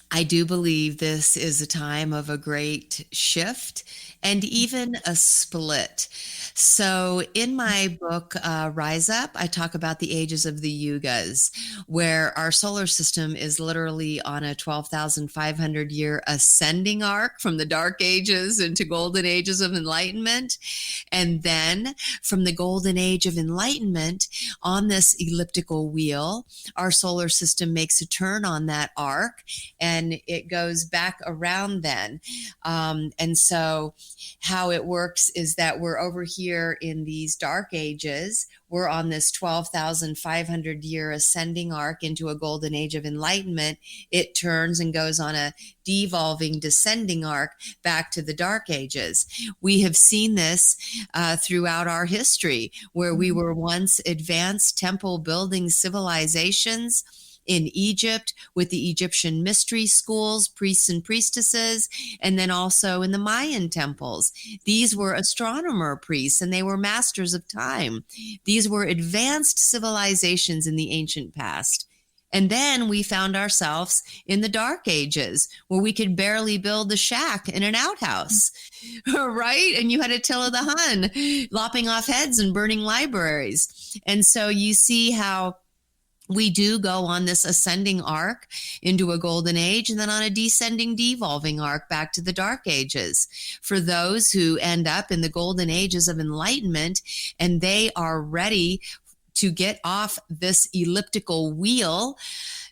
I do believe this is a time of a great shift and even a split. So, in my book, Rise Up, I talk about the ages of the yugas, where our solar system is literally on a 12,500 year ascending arc from the dark ages into golden ages of enlightenment. And then from the golden age of enlightenment on this elliptical wheel, our solar system makes a turn on that arc and it goes back around then. And so how it works is that we're over here in these dark ages. We're on this 12,500 year ascending arc into a golden age of enlightenment. It turns and goes on a devolving descending arc back to the dark ages. We have seen this throughout our history, where we were once advanced temple building civilizations in Egypt with the Egyptian mystery schools, priests and priestesses, and then also in the Mayan temples. These were astronomer priests and they were masters of time. These were advanced civilizations in the ancient past. And then we found ourselves in the dark ages where we could barely build a shack in an outhouse, right? And you had Attila the Hun lopping off heads and burning libraries. And so you see how we do go on this ascending arc into a golden age and then on a descending, devolving arc back to the dark ages. For those who end up in the golden ages of enlightenment and they are ready to get off this elliptical wheel,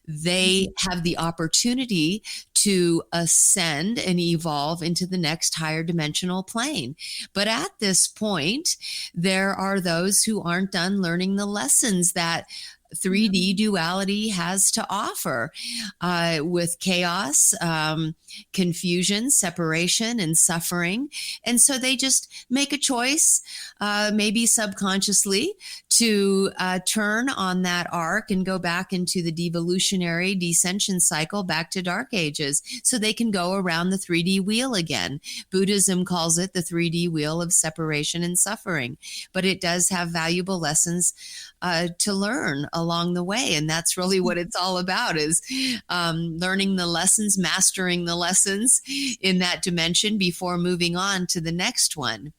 they have the opportunity to ascend and evolve into the next higher dimensional plane. But at this point, there are those who aren't done learning the lessons that 3D duality has to offer with chaos, confusion, separation, and suffering. And so they just make a choice, maybe subconsciously, to turn on that arc and go back into the devolutionary descension cycle back to dark ages so they can go around the 3D wheel again. Buddhism calls it the 3D wheel of separation and suffering, but it does have valuable lessons to learn along the way. And that's really what it's all about, is learning the lessons, mastering the lessons in that dimension before moving on to the next one.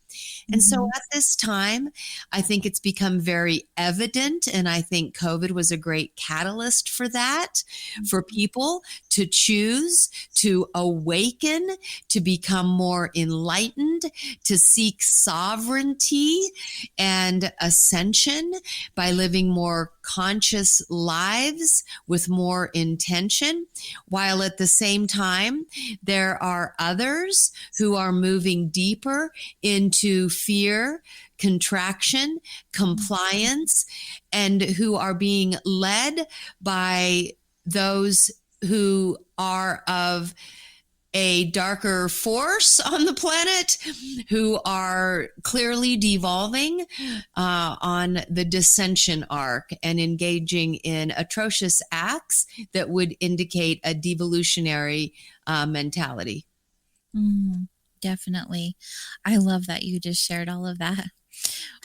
And so at this time, I think it's become very evident, and I think COVID was a great catalyst for that, for people to choose to awaken, to become more enlightened, to seek sovereignty and ascension by living more conscious lives with more intention, while at the same time, there are others who are moving deeper into fear, contraction, compliance, and who are being led by those who are of a darker force on the planet who are clearly devolving on the descension arc and engaging in atrocious acts that would indicate a devolutionary mentality. Definitely. I love that you just shared all of that.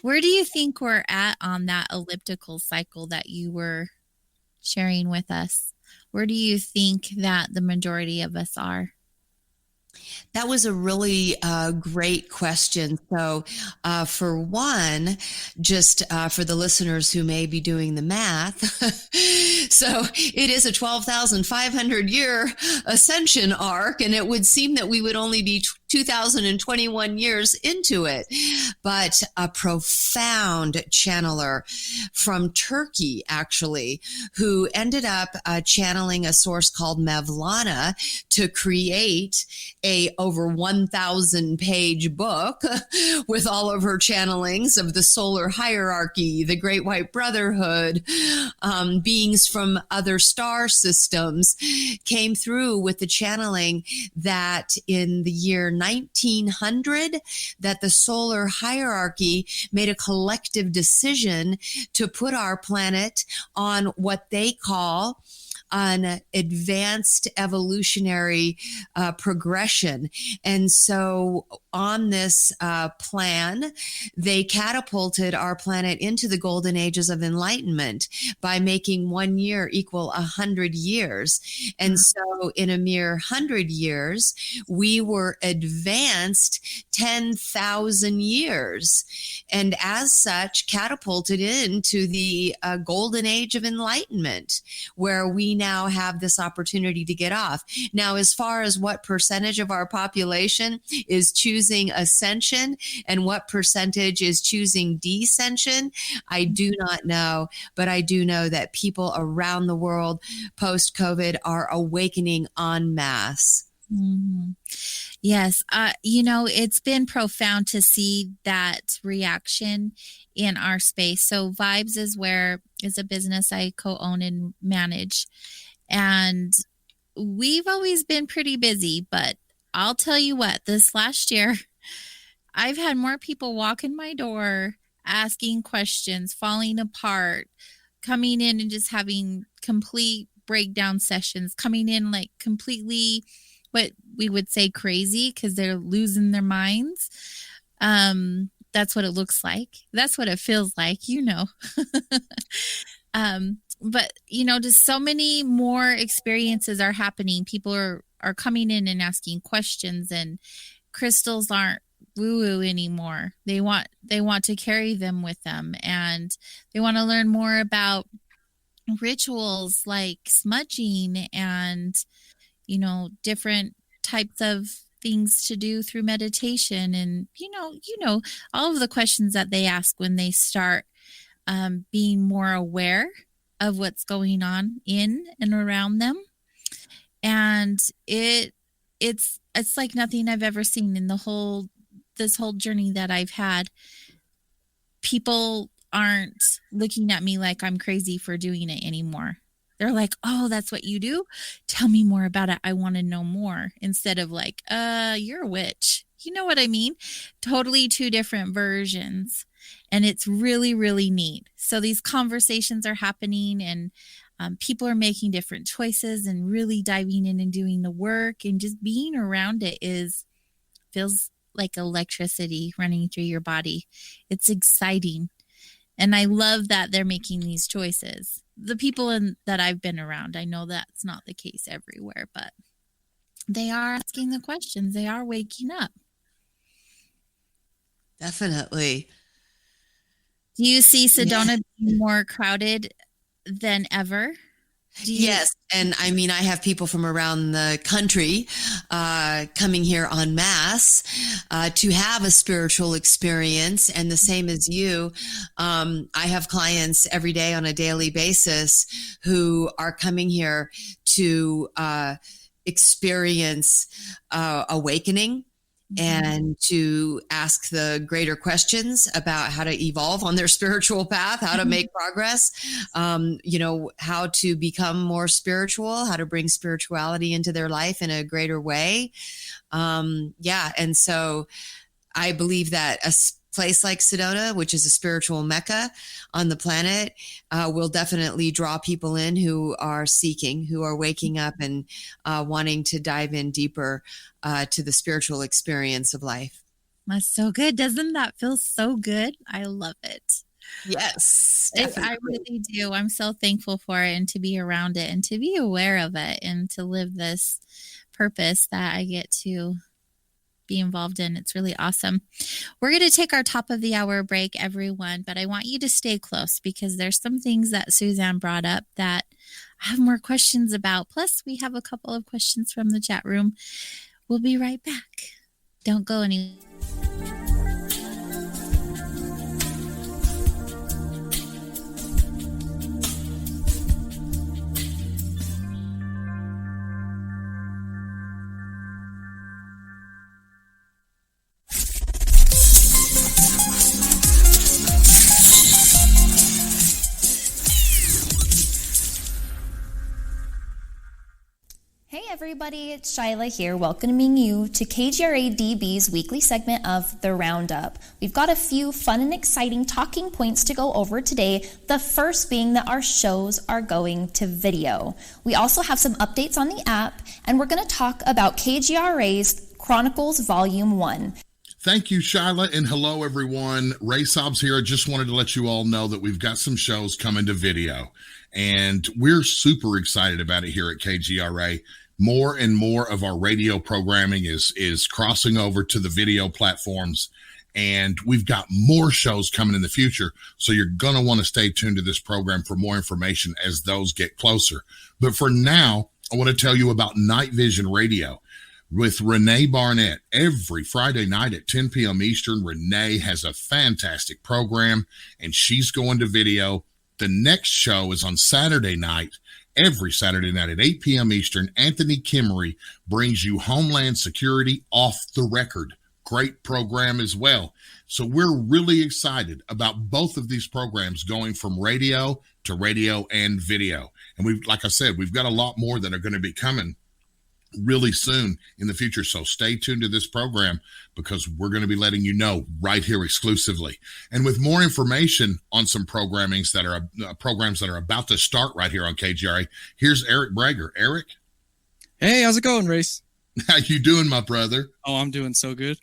Where do you think we're at on that elliptical cycle that you were sharing with us? Where do you think that the majority of us are? That was a really great question. So, for one, just for the listeners who may be doing the math, so it is a 12,500 year ascension arc, and it would seem that we would only be 2021 years into it. But a profound channeler from Turkey, actually, who ended up channeling a source called Mevlana to create a over 1,000 page book with all of her channelings of the solar hierarchy, the Great White Brotherhood, beings from other star systems, came through with the channeling that in the year 1900, that the solar hierarchy made a collective decision to put our planet on what they call an advanced evolutionary progression. And so on this plan, they catapulted our planet into the golden ages of enlightenment by making 1 year equal 100 years. And so in a mere 100 years, we were advanced 10,000 years. And as such, catapulted into the golden age of enlightenment, where we now have this opportunity to get off. Now, as far as what percentage of our population is choosing ascension and what percentage is choosing descension, I do not know, but I do know that people around the world post-COVID are awakening en masse. Mm-hmm. Yes. It's been profound to see that reaction in our space. So Vibes is a business I co-own and manage. And we've always been pretty busy, but I'll tell you what, this last year, I've had more people walk in my door, asking questions, falling apart, coming in and just having complete breakdown sessions, coming in like completely what we would say crazy because they're losing their minds. That's what it looks like. That's what it feels like, But, just so many more experiences are happening. People are coming in and asking questions, and crystals aren't woo-woo anymore. They want to carry them with them, and they want to learn more about rituals like smudging and, different types of things to do through meditation. And, all of the questions that they ask when they start being more aware of what's going on in and around them. And it's like nothing I've ever seen in this whole journey that I've had. People aren't looking at me like I'm crazy for doing it anymore. They're like, oh, that's what you do? Tell me more about it. I want to know more. Instead of like, you're a witch. You know what I mean? Totally two different versions. And it's really, really neat. So these conversations are happening, and people are making different choices and really diving in and doing the work, and just being around it feels like electricity running through your body. It's exciting. And I love that they're making these choices. The people that I've been around, I know that's not the case everywhere, but they are asking the questions. They are waking up. Definitely. Do you see Sedona being more crowded than ever? Yes. And I mean, I have people from around the country coming here en masse to have a spiritual experience. And the same as you, I have clients every day on a daily basis who are coming here to experience awakening, and to ask the greater questions about how to evolve on their spiritual path, how to make progress, how to become more spiritual, how to bring spirituality into their life in a greater way. And so I believe that a place like Sedona, which is a spiritual mecca on the planet, will definitely draw people in who are seeking, who are waking up and wanting to dive in deeper to the spiritual experience of life. That's so good. Doesn't that feel so good? I love it. Yes, definitely. I really do. I'm so thankful for it, and to be around it and to be aware of it and to live this purpose that I get to be involved in. It's really awesome. We're going to take our top of the hour break, everyone, but I want you to stay close because there's some things that Suzanne brought up that I have more questions about. Plus, we have a couple of questions from the chat room. We'll be right back. Don't go anywhere. Hey everybody, it's Shyla here, welcoming you to KGRA DB's weekly segment of The Roundup. We've got a few fun and exciting talking points to go over today, the first being that our shows are going to video. We also have some updates on the app, and we're going to talk about KGRA's Chronicles Volume 1. Thank you, Shyla, and hello, everyone. Ray Sobs here. I just wanted to let you all know that we've got some shows coming to video, and we're super excited about it here at KGRA. More and more of our radio programming is crossing over to the video platforms, and we've got more shows coming in the future. So you're going to want to stay tuned to this program for more information as those get closer. But for now, I want to tell you about Night Vision Radio with Renee Barnett. Every Friday night at 10 p.m. Eastern, Renee has a fantastic program, and she's going to video. The next show is on Saturday night. Every Saturday night at 8 p.m. Eastern, Anthony Kimmery brings you Homeland Security Off the Record. Great program as well. So we're really excited about both of these programs going from radio to radio and video. And like I said, we've got a lot more that are going to be coming really soon in the future. So stay tuned to this program because we're going to be letting you know right here exclusively. And with more information on some programs that are about to start right here on KGRA, here's Eric Brager. Eric? Hey, how's it going, Race? How you doing, my brother? Oh, I'm doing so good.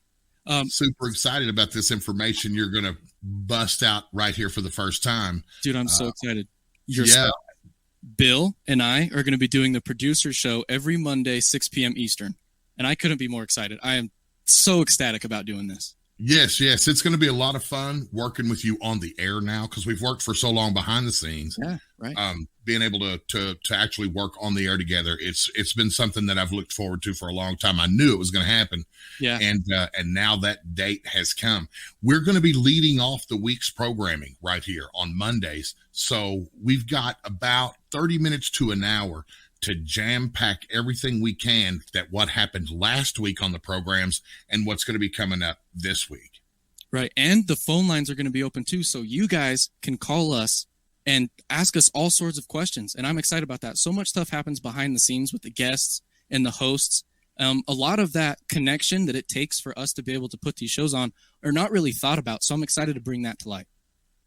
Super excited about this information you're going to bust out right here for the first time. Dude, I'm so excited. Bill and I are going to be doing the producer show every Monday, 6 p.m. Eastern. And I couldn't be more excited. I am so ecstatic about doing this. Yes. It's going to be a lot of fun working with you on the air now because we've worked for so long behind the scenes. Yeah, right. Being able to actually work on the air together, it's been something that I've looked forward to for a long time. I knew it was going to happen. Yeah. And now that date has come. We're going to be leading off the week's programming right here on Mondays. So we've got about 30 minutes to an hour to jam pack everything we can that what happened last week on the programs and what's going to be coming up this week. Right. And the phone lines are going to be open too. So you guys can call us and ask us all sorts of questions. And I'm excited about that. So much stuff happens behind the scenes with the guests and the hosts. A lot of that connection that it takes for us to be able to put these shows on are not really thought about. So I'm excited to bring that to light.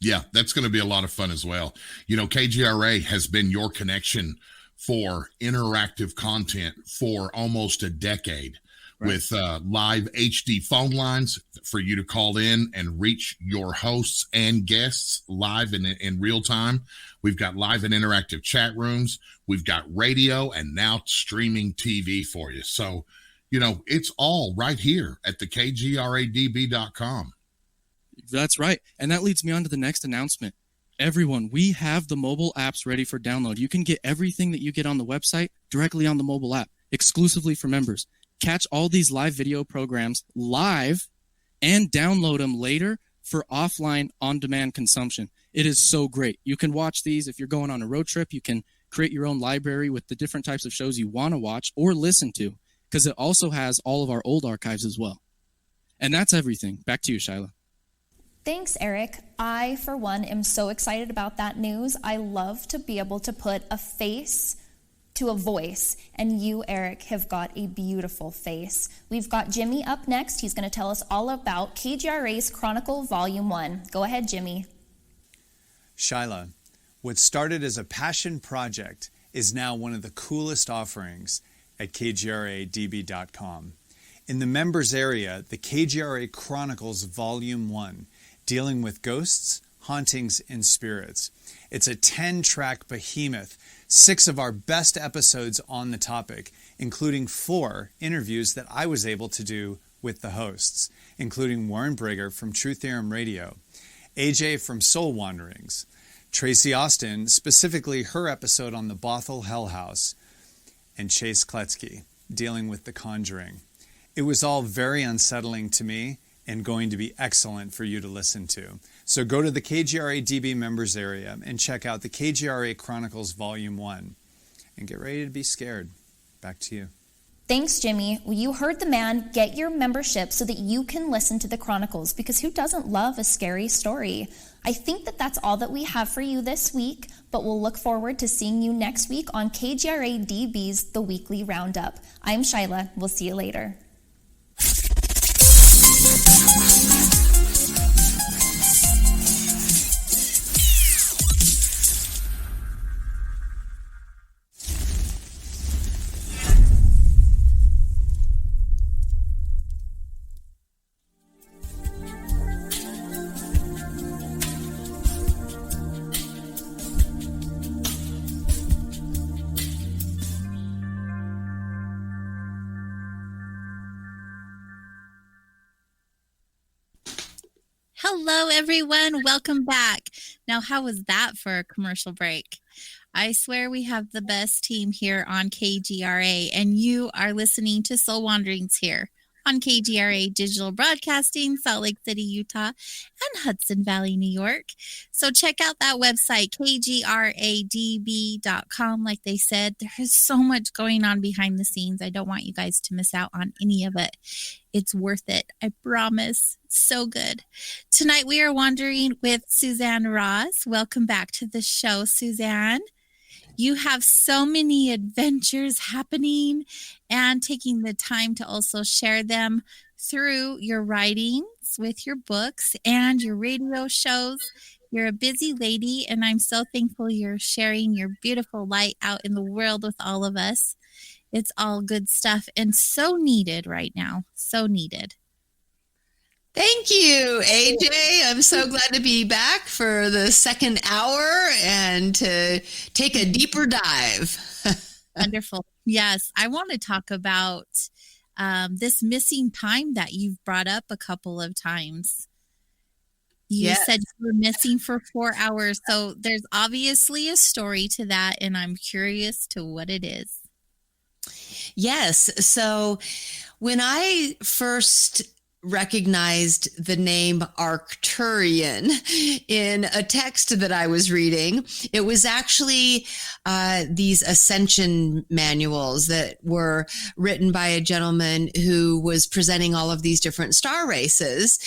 Yeah, that's going to be a lot of fun as well. You know, KGRA has been your connection for interactive content for almost a decade. Right. With live HD phone lines for you to call in and reach your hosts and guests live in real time. We've got live and interactive chat rooms. We've got radio and now streaming TV for you. So, you know, it's all right here at the KGRADB.com. That's right. And that leads me on to the next announcement. Everyone, we have the mobile apps ready for download. You can get everything that you get on the website directly on the mobile app, exclusively for members. Catch all these live video programs live and download them later for offline on-demand consumption. It is so great. You can watch these if you're going on a road trip. You can create your own library with the different types of shows you want to watch or listen to, because it also has all of our old archives as well. And that's everything. Back to you, Shyla. Thanks, Eric. I, for one, am so excited about that news. I love to be able to put a face to a voice, and you, Eric, have got a beautiful face. We've got Jimmy up next. He's going to tell us all about KGRA's Chronicle Volume 1. Go ahead, Jimmy. Shyla, what started as a passion project is now one of the coolest offerings at kgradb.com. In the members area, the KGRA Chronicles Volume 1, dealing with ghosts, hauntings, and spirits. It's a 10-track behemoth, 6 of our best episodes on the topic, including 4 interviews that I was able to do with the hosts, including Warren Brigger from True Theorem Radio, AJ from Soul Wanderings, Tracy Austin, specifically her episode on the Bothell Hell House, and Chase Kletsky, dealing with The Conjuring. It was all very unsettling to me and going to be excellent for you to listen to. So go to the KGRA DB members area and check out the KGRA Chronicles Volume 1 and get ready to be scared. Back to you. Thanks, Jimmy. Well, you heard the man. Get your membership so that you can listen to the Chronicles, because who doesn't love a scary story? I think that that's all that we have for you this week, but we'll look forward to seeing you next week on KGRA DB's The Weekly Roundup. I'm Shyla. We'll see you later. Hello, everyone. Welcome back. Now, how was that for a commercial break? I swear we have the best team here on KGRA, and you are listening to Soul Wanderings here on KGRA Digital Broadcasting, Salt Lake City, Utah, and Hudson Valley, New York. So check out that website, kgradb.com. Like they said, there is so much going on behind the scenes. I don't want you guys to miss out on any of it. It's worth it. I promise. So good. Tonight we are wandering with Suzanne Ross. Welcome back to the show, Suzanne. You have so many adventures happening and taking the time to also share them through your writings with your books and your radio shows. You're a busy lady, and I'm so thankful you're sharing your beautiful light out in the world with all of us. It's all good stuff and so needed right now. So needed. Thank you, AJ. I'm so glad to be back for the second hour and to take a deeper dive. Wonderful. Yes, I want to talk about this missing time that you've brought up a couple of times. You said you were missing for 4 hours. So there's obviously a story to that, and I'm curious to what it is. Yes. So when I first recognized the name Arcturian in a text that I was reading, it was actually these ascension manuals that were written by a gentleman who was presenting all of these different star races.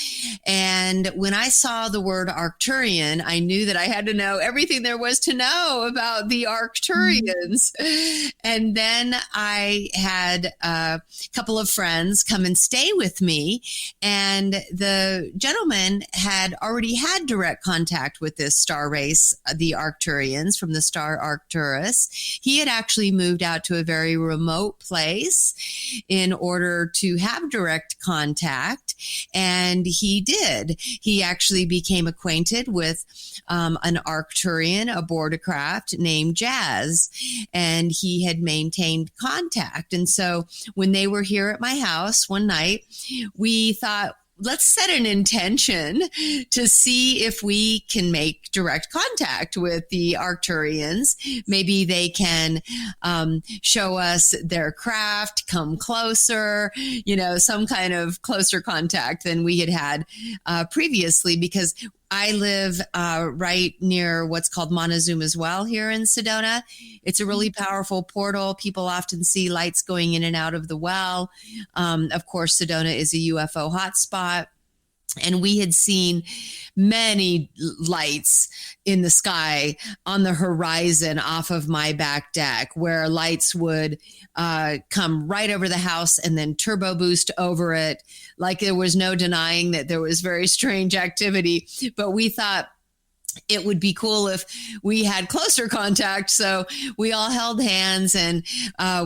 And when I saw the word Arcturian, I knew that I had to know everything there was to know about the Arcturians. And then I had a couple of friends come and stay with me. And the gentleman had already had direct contact with this star race, the Arcturians from the star Arcturus. He had actually moved out to a very remote place in order to have direct contact. And he did. He actually became acquainted with an Arcturian aboard a craft named Jazz. And he had maintained contact. And so when they were here at my house one night, we thought, let's set an intention to see if we can make direct contact with the Arcturians. Maybe they can show us their craft, come closer, some kind of closer contact than we had previously, because I live right near what's called Montezuma's Well here in Sedona. It's a really powerful portal. People often see lights going in and out of the well. Of course, Sedona is a UFO hotspot. And we had seen many lights in the sky on the horizon off of my back deck, where lights would come right over the house and then turbo boost over it. Like there was no denying that there was very strange activity. But we thought it would be cool if we had closer contact. So we all held hands and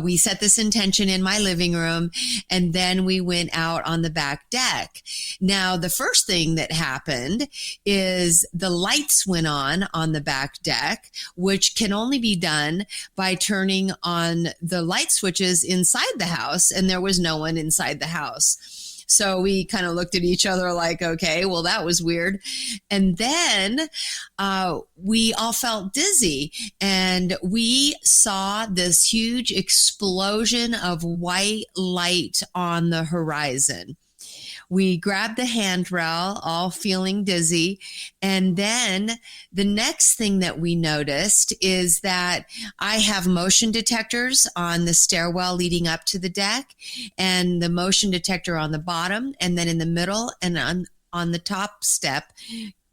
we set this intention in my living room. And then we went out on the back deck. Now, the first thing that happened is the lights went on the back deck, which can only be done by turning on the light switches inside the house. And there was no one inside the house. So we kind of looked at each other like, okay, well, that was weird. And then we all felt dizzy and we saw this huge explosion of white light on the horizon. We grabbed the handrail, all feeling dizzy. And then the next thing that we noticed is that I have motion detectors on the stairwell leading up to the deck, and the motion detector on the bottom, and then in the middle and on the top step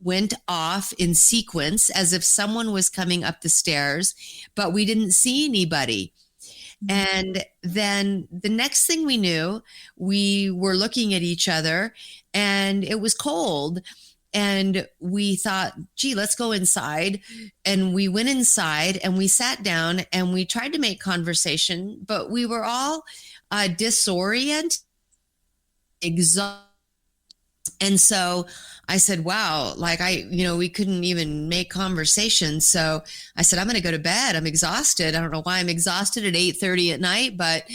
went off in sequence as if someone was coming up the stairs, but we didn't see anybody. And then the next thing we knew, we were looking at each other and it was cold. And we thought, gee, let's go inside. And we went inside and we sat down and we tried to make conversation, but we were all disoriented, exhausted. And so I said, wow, like we couldn't even make conversation. So I said, I'm going to go to bed. I'm exhausted. I don't know why I'm exhausted at 8:30 at night, but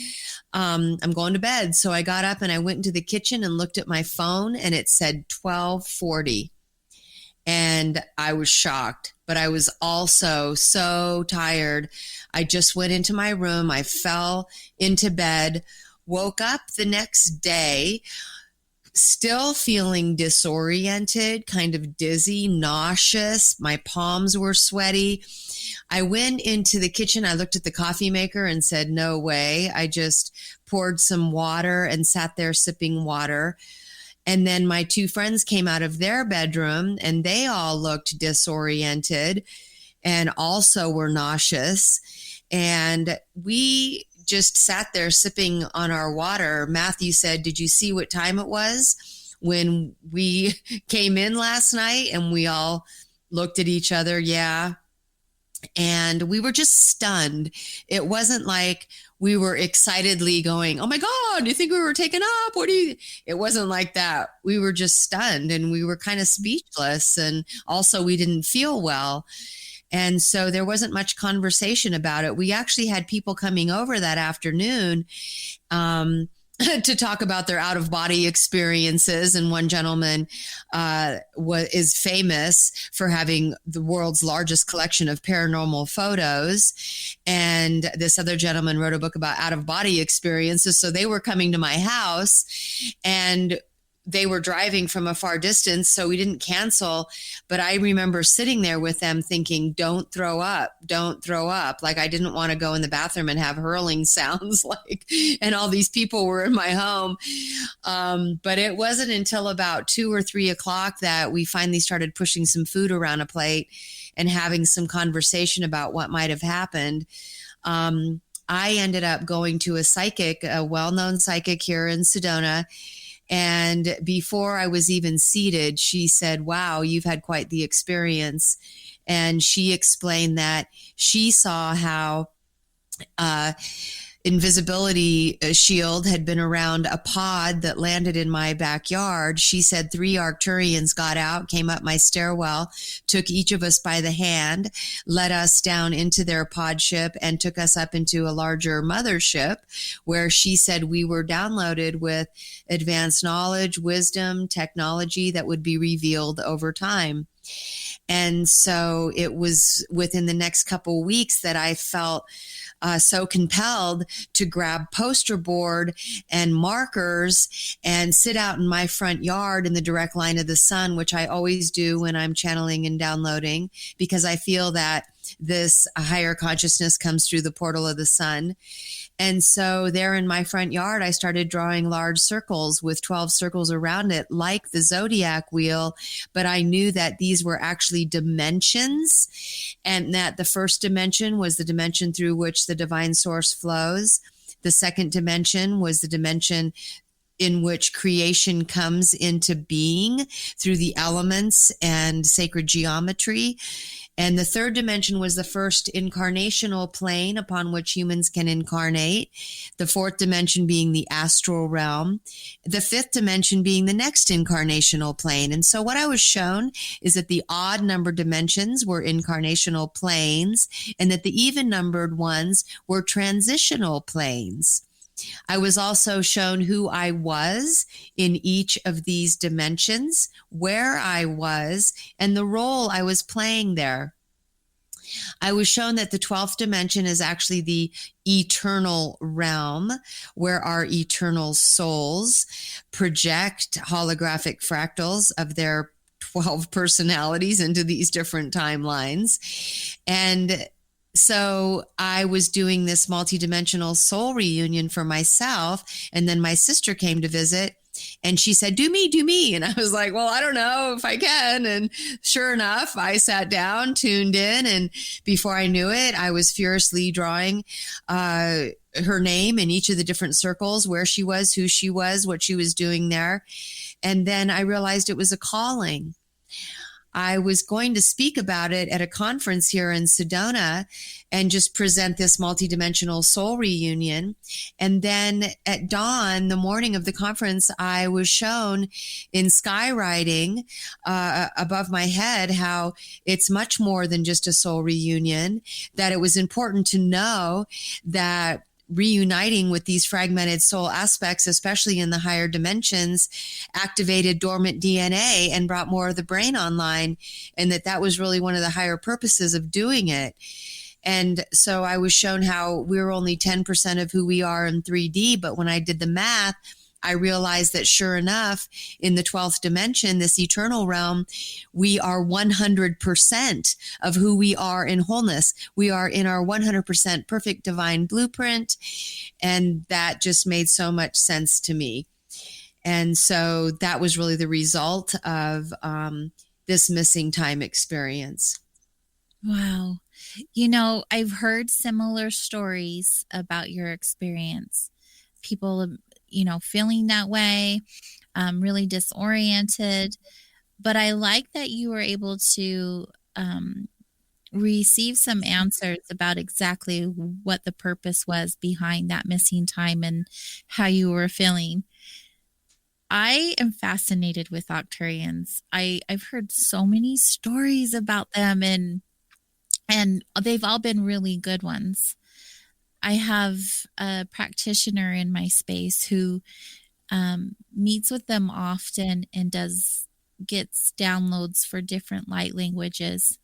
I'm going to bed. So I got up and I went into the kitchen and looked at my phone and it said 12:40. And I was shocked, but I was also so tired. I just went into my room. I fell into bed, woke up the next day, still feeling disoriented, kind of dizzy, nauseous. My palms were sweaty. I went into the kitchen. I looked at the coffee maker and said, no way. I just poured some water and sat there sipping water. And then my two friends came out of their bedroom and they all looked disoriented and also were nauseous. And we just sat there sipping on our water. Matthew said, did you see what time it was when we came in last night? And we all looked at each other. Yeah. And we were just stunned. It wasn't like we were excitedly going, oh my God, do you think we were taken up? It wasn't like that. We were just stunned and we were kind of speechless. And also we didn't feel well. And so there wasn't much conversation about it. We actually had people coming over that afternoon to talk about their out-of-body experiences. And one gentleman is famous for having the world's largest collection of paranormal photos. And this other gentleman wrote a book about out-of-body experiences. So they were coming to my house and they were driving from a far distance, so we didn't cancel. But I remember sitting there with them thinking, don't throw up, don't throw up. Like I didn't want to go in the bathroom and have hurling sounds and all these people were in my home. But it wasn't until about 2 or 3 o'clock that we finally started pushing some food around a plate and having some conversation about what might have happened. I ended up going to a psychic, a well-known psychic here in Sedona. And before I was even seated, she said, wow, you've had quite the experience. And she explained that she saw how invisibility shield had been around a pod that landed in my backyard. She said 3 Arcturians got out, came up my stairwell, took each of us by the hand, led us down into their pod ship and took us up into a larger mothership where she said we were downloaded with advanced knowledge, wisdom, technology that would be revealed over time. And so it was within the next couple of weeks that I felt so compelled to grab poster board and markers and sit out in my front yard in the direct line of the sun, which I always do when I'm channeling and downloading, because I feel that this higher consciousness comes through the portal of the sun. And so there in my front yard, I started drawing large circles with 12 circles around it, like the zodiac wheel. But I knew that these were actually dimensions, and that the first dimension was the dimension through which the divine source flows. The second dimension was the dimension in which creation comes into being through the elements and sacred geometry. And the third dimension was the first incarnational plane upon which humans can incarnate. The fourth dimension being the astral realm. The fifth dimension being the next incarnational plane. And so what I was shown is that the odd numbered dimensions were incarnational planes, and that the even numbered ones were transitional planes. I was also shown who I was in each of these dimensions, where I was, and the role I was playing there. I was shown that the 12th dimension is actually the eternal realm, where our eternal souls project holographic fractals of their 12 personalities into these different timelines. And so I was doing this multidimensional soul reunion for myself. And then my sister came to visit, and she said, do me. And I was like, well, I don't know if I can. And sure enough, I sat down, tuned in. And before I knew it, I was furiously drawing her name in each of the different circles, where she was, who she was, what she was doing there. And then I realized it was a calling. I was going to speak about it at a conference here in Sedona and just present this multidimensional soul reunion. And then at dawn, the morning of the conference, I was shown in skywriting above my head how it's much more than just a soul reunion, that it was important to know that reuniting with these fragmented soul aspects, especially in the higher dimensions, activated dormant DNA and brought more of the brain online, and that was really one of the higher purposes of doing it. And so I was shown how we're only 10% of who we are in 3D, but when I did the math, I realized that sure enough, in the 12th dimension, this eternal realm, we are 100% of who we are in wholeness. We are in our 100% perfect divine blueprint. And that just made so much sense to me. And so that was really the result of this missing time experience. Wow. You know, I've heard similar stories about your experience. People, you know, feeling that way, really disoriented. But I like that you were able to receive some answers about exactly what the purpose was behind that missing time and how you were feeling. I am fascinated with Octurians. I've heard so many stories about them, and they've all been really good ones. I have a practitioner in my space who meets with them often and gets downloads for different light languages.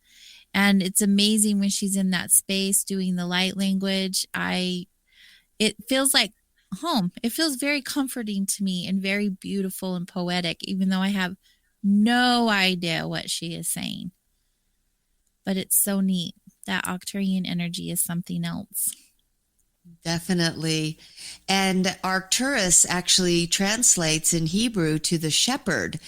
And it's amazing when she's in that space doing the light language. It feels like home. It feels very comforting to me and very beautiful and poetic, even though I have no idea what she is saying. But it's so neat. That Octurian energy is something else. Definitely. And Arcturus actually translates in Hebrew to the shepherd.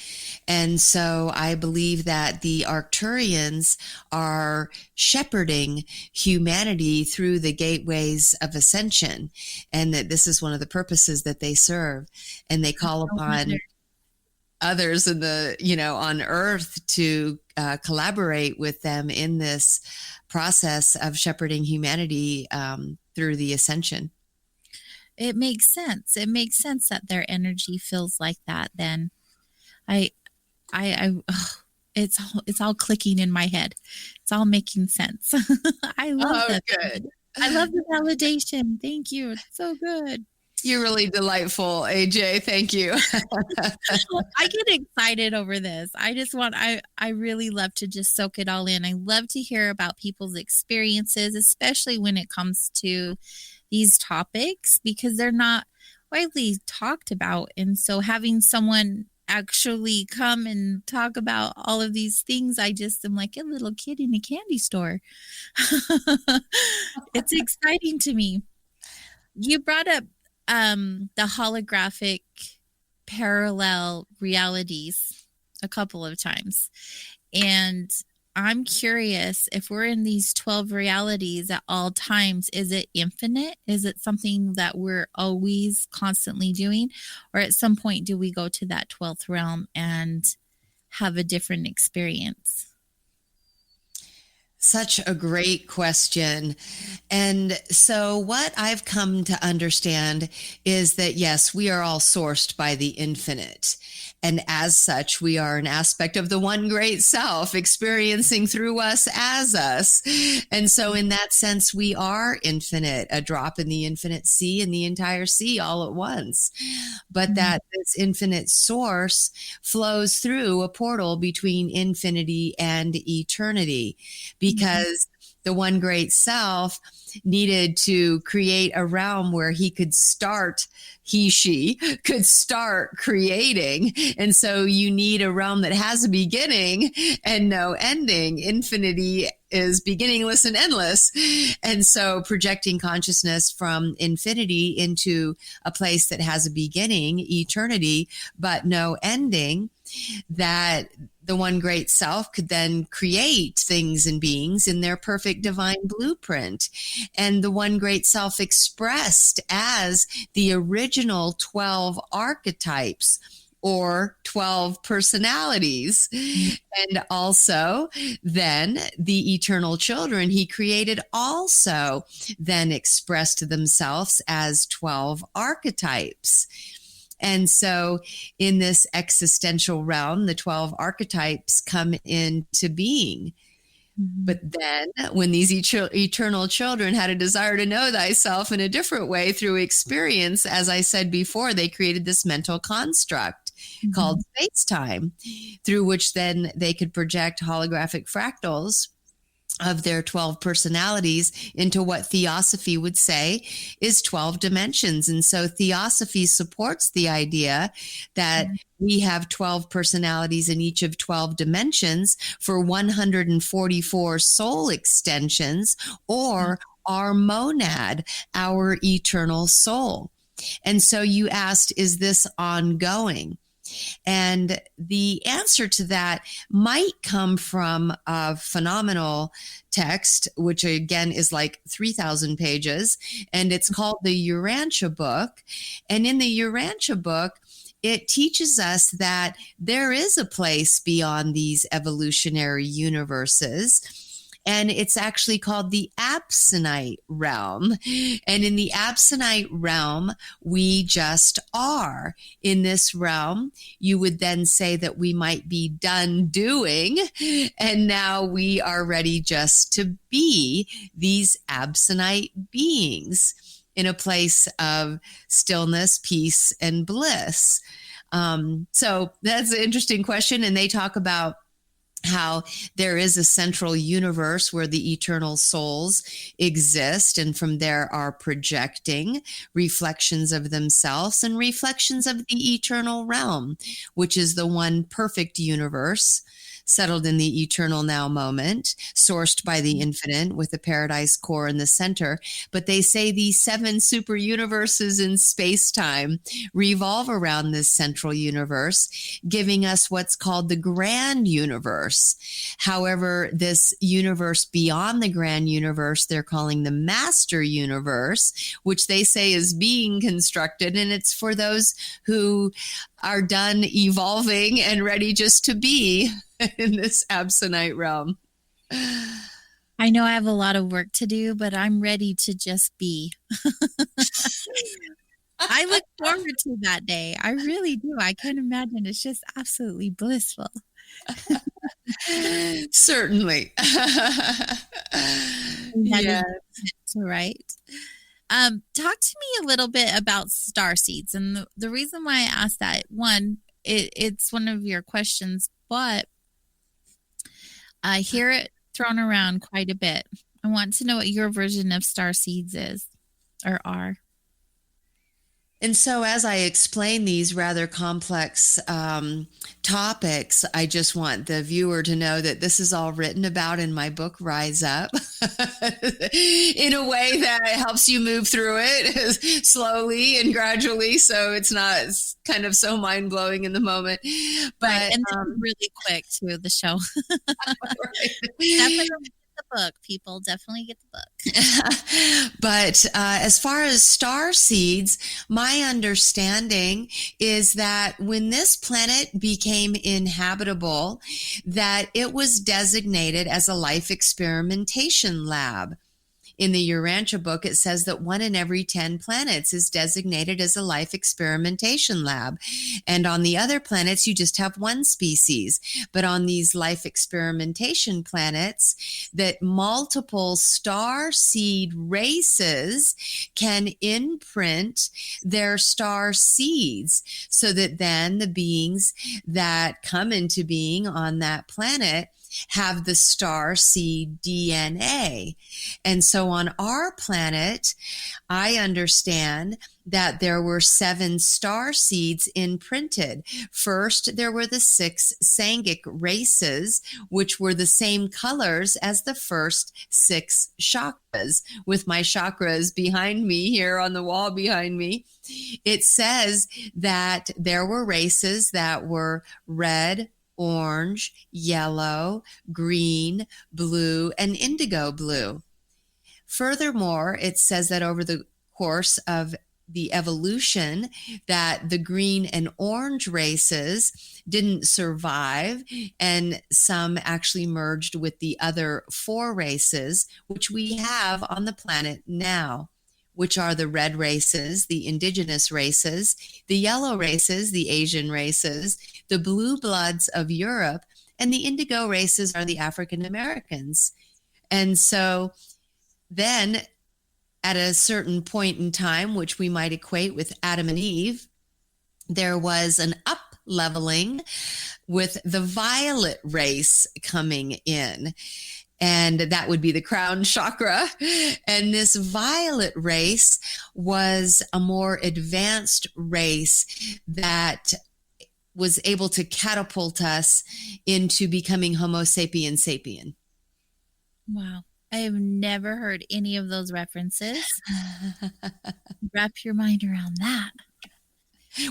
And so I believe that the Arcturians are shepherding humanity through the gateways of ascension, and that this is one of the purposes that they serve. And they call upon others in the, on earth to collaborate with them in this process of shepherding humanity through the ascension. It makes sense. It makes sense that their energy feels like that. Then it's all clicking in my head. It's all making sense. I love that. Good. I love the validation. Thank you. It's so good. You're really delightful, AJ. Thank you. I get excited over this. I really love to just soak it all in. I love to hear about people's experiences, especially when it comes to these topics, because they're not widely talked about. And so having someone actually come and talk about all of these things, I just am like a little kid in a candy store. It's exciting to me. You brought up the holographic parallel realities a couple of times. And I'm curious, if we're in these 12 realities at all times, is it infinite? Is it something that we're always constantly doing? Or at some point, do we go to that 12th realm and have a different experience? Such a great question. And so, what I've come to understand is that, yes, we are all sourced by the infinite. And as such, we are an aspect of the one great self experiencing through us as us. And so, in that sense, we are infinite, a drop in the infinite sea and the entire sea all at once. But that this infinite source flows through a portal between infinity and eternity, because the one great self needed to create a realm where she could start creating. And so you need a realm that has a beginning and no ending. Infinity is beginningless and endless. And so projecting consciousness from infinity into a place that has a beginning, eternity, but no ending, that the one great self could then create things and beings in their perfect divine blueprint. And the one great self expressed as the original 12 archetypes or 12 personalities. And also then the eternal children he created also then expressed themselves as 12 archetypes. And so in this existential realm, the 12 archetypes come into being. But then when these eternal children had a desire to know thyself in a different way through experience, as I said before, they created this mental construct called space-time, through which then they could project holographic fractals of their 12 personalities into what Theosophy would say is 12 dimensions. And so Theosophy supports the idea that we have 12 personalities in each of 12 dimensions for 144 soul extensions, or our monad, our eternal soul. And so you asked, is this ongoing? And the answer to that might come from a phenomenal text, which again is like 3,000 pages, and it's called the Urantia book. And in the Urantia book, it teaches us that there is a place beyond these evolutionary universes. And it's actually called the Absonite realm. And in the Absonite realm, we just are. In this realm, you would then say that we might be done doing, and now we are ready just to be these Absonite beings in a place of stillness, peace, and bliss. So that's an interesting question. And they talk about how there is a central universe where the eternal souls exist, and from there are projecting reflections of themselves and reflections of the eternal realm, which is the one perfect universe settled in the eternal now moment, sourced by the infinite with the paradise core in the center. But they say these 7 super universes in space-time revolve around this central universe, giving us what's called the grand universe. However, this universe beyond the grand universe, they're calling the master universe, which they say is being constructed. And it's for those who are done evolving and ready just to be in this Absonite realm. I know I have a lot of work to do, but I'm ready to just be. I look forward to that day. I really do. I can't imagine. It's just absolutely blissful. Certainly. Yeah. Right. Talk to me a little bit about star seeds. And the reason why I asked that, one, it's one of your questions, but I hear it thrown around quite a bit. I want to know what your version of star seeds is or are. And so, as I explain these rather complex topics, I just want the viewer to know that this is all written about in my book, Rise Up, in a way that helps you move through it slowly and gradually. So it's not kind of so mind blowing in the moment. But right. And really quick to the show. Definitely get the book, people. Definitely get the book. But as far as star seeds, my understanding is that when this planet became inhabitable, that it was designated as a life experimentation lab. In the Urantia book, it says that 1 in every 10 planets is designated as a life experimentation lab. And on the other planets, you just have one species. But on these life experimentation planets, that multiple star seed races can imprint their star seeds so that then the beings that come into being on that planet have the star seed DNA. And so on our planet, I understand that there were 7 star seeds imprinted. First, there were the 6 Sangic races, which were the same colors as the first 6 chakras. With my chakras behind me here on the wall behind me, it says that there were races that were red, orange, yellow, green, blue, and indigo blue. Furthermore, it says that over the course of the evolution, that the green and orange races didn't survive, and some actually merged with the other 4 races, which we have on the planet now, which are the red races, the indigenous races, the yellow races, the Asian races, the blue bloods of Europe, and the indigo races are the African Americans. And so then at a certain point in time, which we might equate with Adam and Eve, there was an up leveling with the violet race coming in. And that would be the crown chakra. And this violet race was a more advanced race that was able to catapult us into becoming Homo sapiens sapien. Wow. I have never heard any of those references. Wrap your mind around that.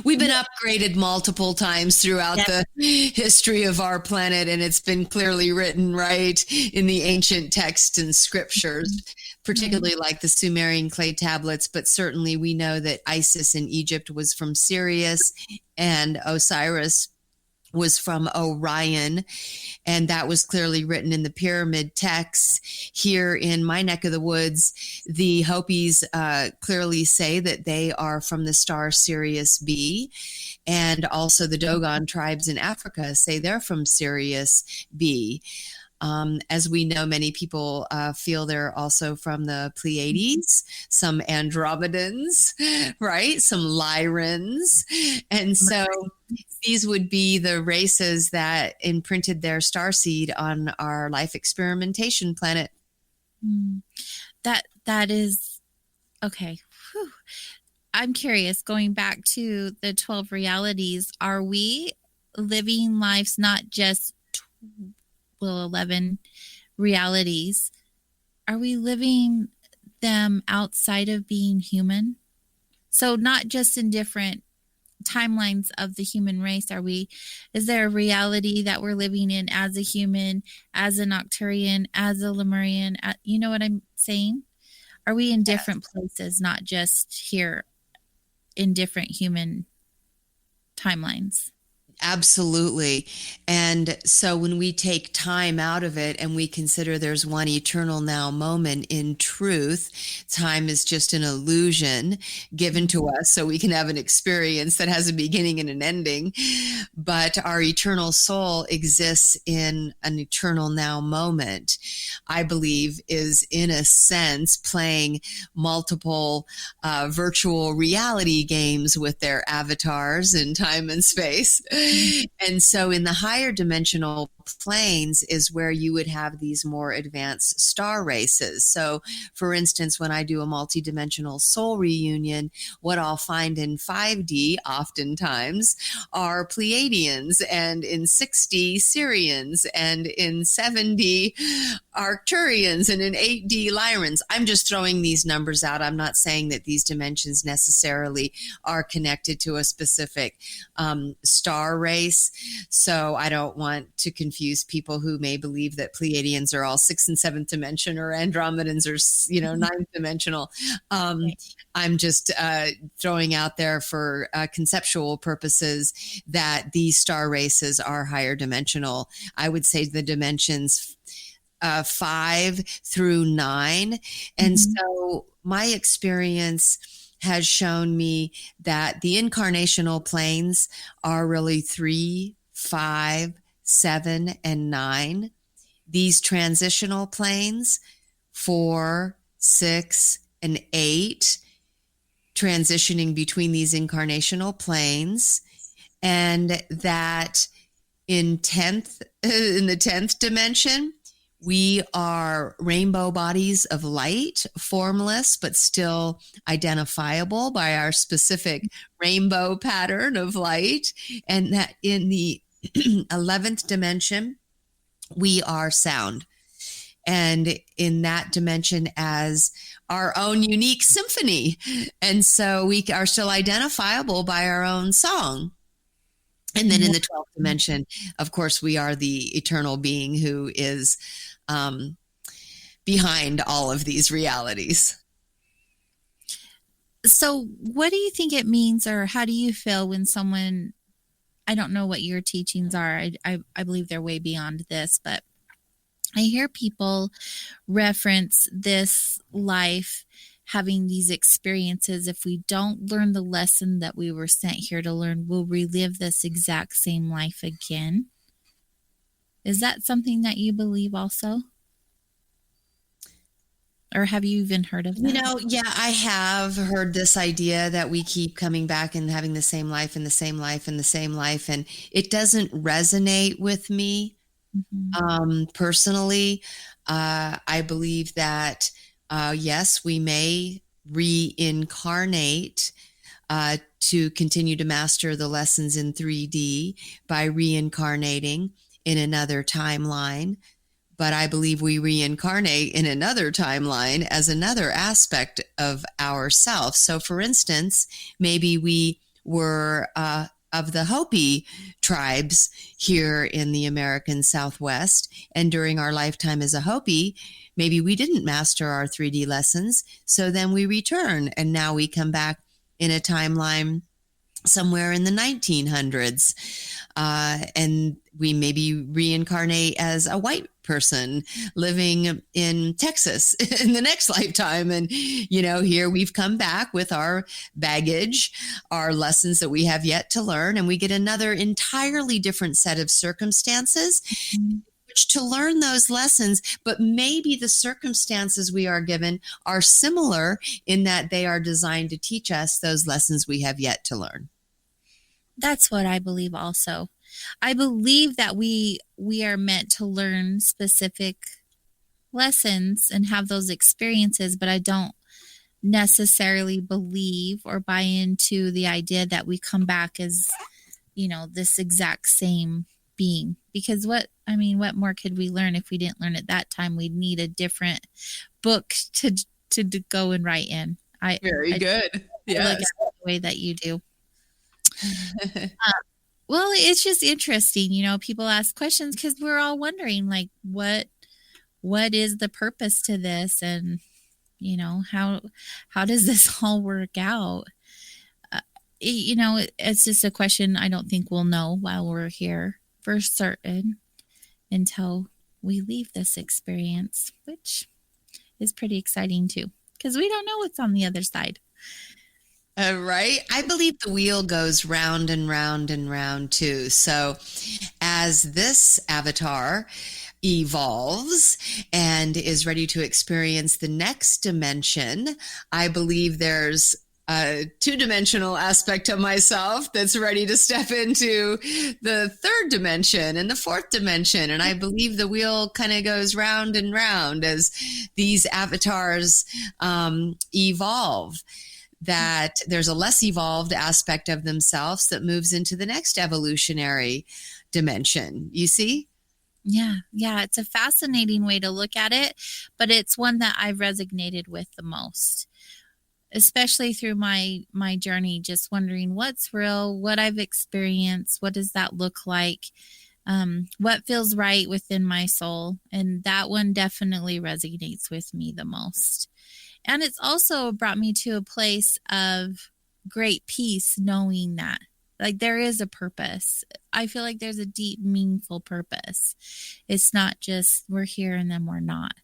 We've been upgraded multiple times throughout the history of our planet, and it's been clearly written right in the ancient texts and scriptures, particularly like the Sumerian clay tablets. But certainly we know that Isis in Egypt was from Sirius, and Osiris was from Orion, and that was clearly written in the pyramid texts. Here in my neck of the woods, the Hopis clearly say that they are from the star Sirius B, and also the Dogon tribes in Africa say they're from Sirius B. As we know, many people feel they're also from the Pleiades, some Andromedans, right? Some Lyrans. And so these would be the races that imprinted their starseed on our life experimentation planet. That is okay. Whew. I'm curious, going back to the 12 realities, are we living lives not just 11 realities? Are we living them outside of being human? So not just in different timelines of the human race. Is there a reality that we're living in as a human, as an Octurian, as a Lemurian? You know what I'm saying? Are we in different places, not just here in different human timelines? Absolutely. And so when we take time out of it and we consider there's one eternal now moment, in truth, time is just an illusion given to us so we can have an experience that has a beginning and an ending. But our eternal soul exists in an eternal now moment, I believe, is in a sense playing multiple virtual reality games with their avatars in time and space. And so in the higher dimensional planes is where you would have these more advanced star races. So for instance, when I do a multidimensional soul reunion, what I'll find in 5D oftentimes are Pleiadians, and in 6D Sirians, and in 7D Arcturians, and in 8D Lyrans. I'm just throwing these numbers out. I'm not saying that these dimensions necessarily are connected to a specific star race. So I don't want to confuse people who may believe that Pleiadians are all 6th and 7th dimension, or Andromedans are, ninth dimensional. I'm just throwing out there for conceptual purposes that these star races are higher dimensional. I would say the dimensions 5 through 9. And so my experience has shown me that the incarnational planes are really 3, 5, 7, and 9. These transitional planes, 4, 6, and 8, transitioning between these incarnational planes, and that in the 10th dimension, we are rainbow bodies of light, formless, but still identifiable by our specific rainbow pattern of light. And that in the 11th dimension, we are sound. And in that dimension as our own unique symphony. And so we are still identifiable by our own song. And then in the 12th dimension, of course, we are the eternal being who is behind all of these realities. So what do you think it means, or how do you feel when someone, I don't know what your teachings are. I believe they're way beyond this, but I hear people reference this life having these experiences. If we don't learn the lesson that we were sent here to learn, we'll relive this exact same life again. Is that something that you believe also? Or have you even heard of that? Yeah, I have heard this idea that we keep coming back and having the same life and the same life and the same life. And it doesn't resonate with me personally. I believe that, yes, we may reincarnate to continue to master the lessons in 3D by reincarnating in another timeline. But I believe we reincarnate in another timeline as another aspect of ourself. So for instance, maybe we were of the Hopi tribes here in the American Southwest. And during our lifetime as a Hopi, maybe we didn't master our 3D lessons. So then we return, and now we come back in a timeline somewhere in the 1900s. And we maybe reincarnate as a white person living in Texas in the next lifetime. And, here we've come back with our baggage, our lessons that we have yet to learn, and we get another entirely different set of circumstances which to learn those lessons. But maybe the circumstances we are given are similar in that they are designed to teach us those lessons we have yet to learn. That's what I believe also. I believe that we are meant to learn specific lessons and have those experiences, but I don't necessarily believe or buy into the idea that we come back as, this exact same being. Because what more could we learn if we didn't learn at that time? We'd need a different book to go and write in. Very good. Yeah, like the way that you do. Well, it's just interesting, people ask questions because we're all wondering, like, what is the purpose to this? And, how does this all work out? it's just a question I don't think we'll know while we're here for certain until we leave this experience, which is pretty exciting too, because we don't know what's on the other side. Right. I believe the wheel goes round and round and round too. So as this avatar evolves and is ready to experience the next dimension, I believe there's a two-dimensional aspect of myself that's ready to step into the third dimension and the fourth dimension. And I believe the wheel kind of goes round and round as these avatars evolve, that there's a less evolved aspect of themselves that moves into the next evolutionary dimension. You see? Yeah. It's a fascinating way to look at it, but it's one that I've resonated with the most, especially through my journey, just wondering what's real, what I've experienced, what does that look like, what feels right within my soul. And that one definitely resonates with me the most. And it's also brought me to a place of great peace, knowing that like there is a purpose. I feel like there's a deep, meaningful purpose. It's not just we're here and then we're not,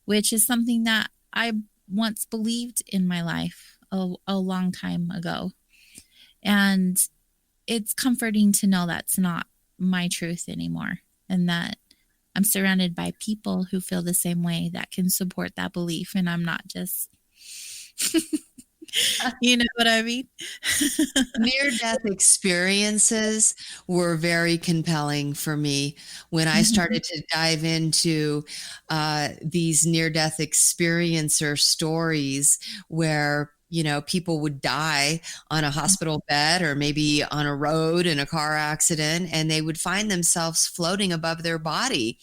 which is something that I once believed in my life a long time ago. And it's comforting to know that's not my truth anymore, and that I'm surrounded by people who feel the same way that can support that belief. And I'm not just, you know what I mean? Near-death experiences were very compelling for me when I started to dive into these near-death experiencer stories where people would die on a hospital bed or maybe on a road in a car accident, and they would find themselves floating above their body,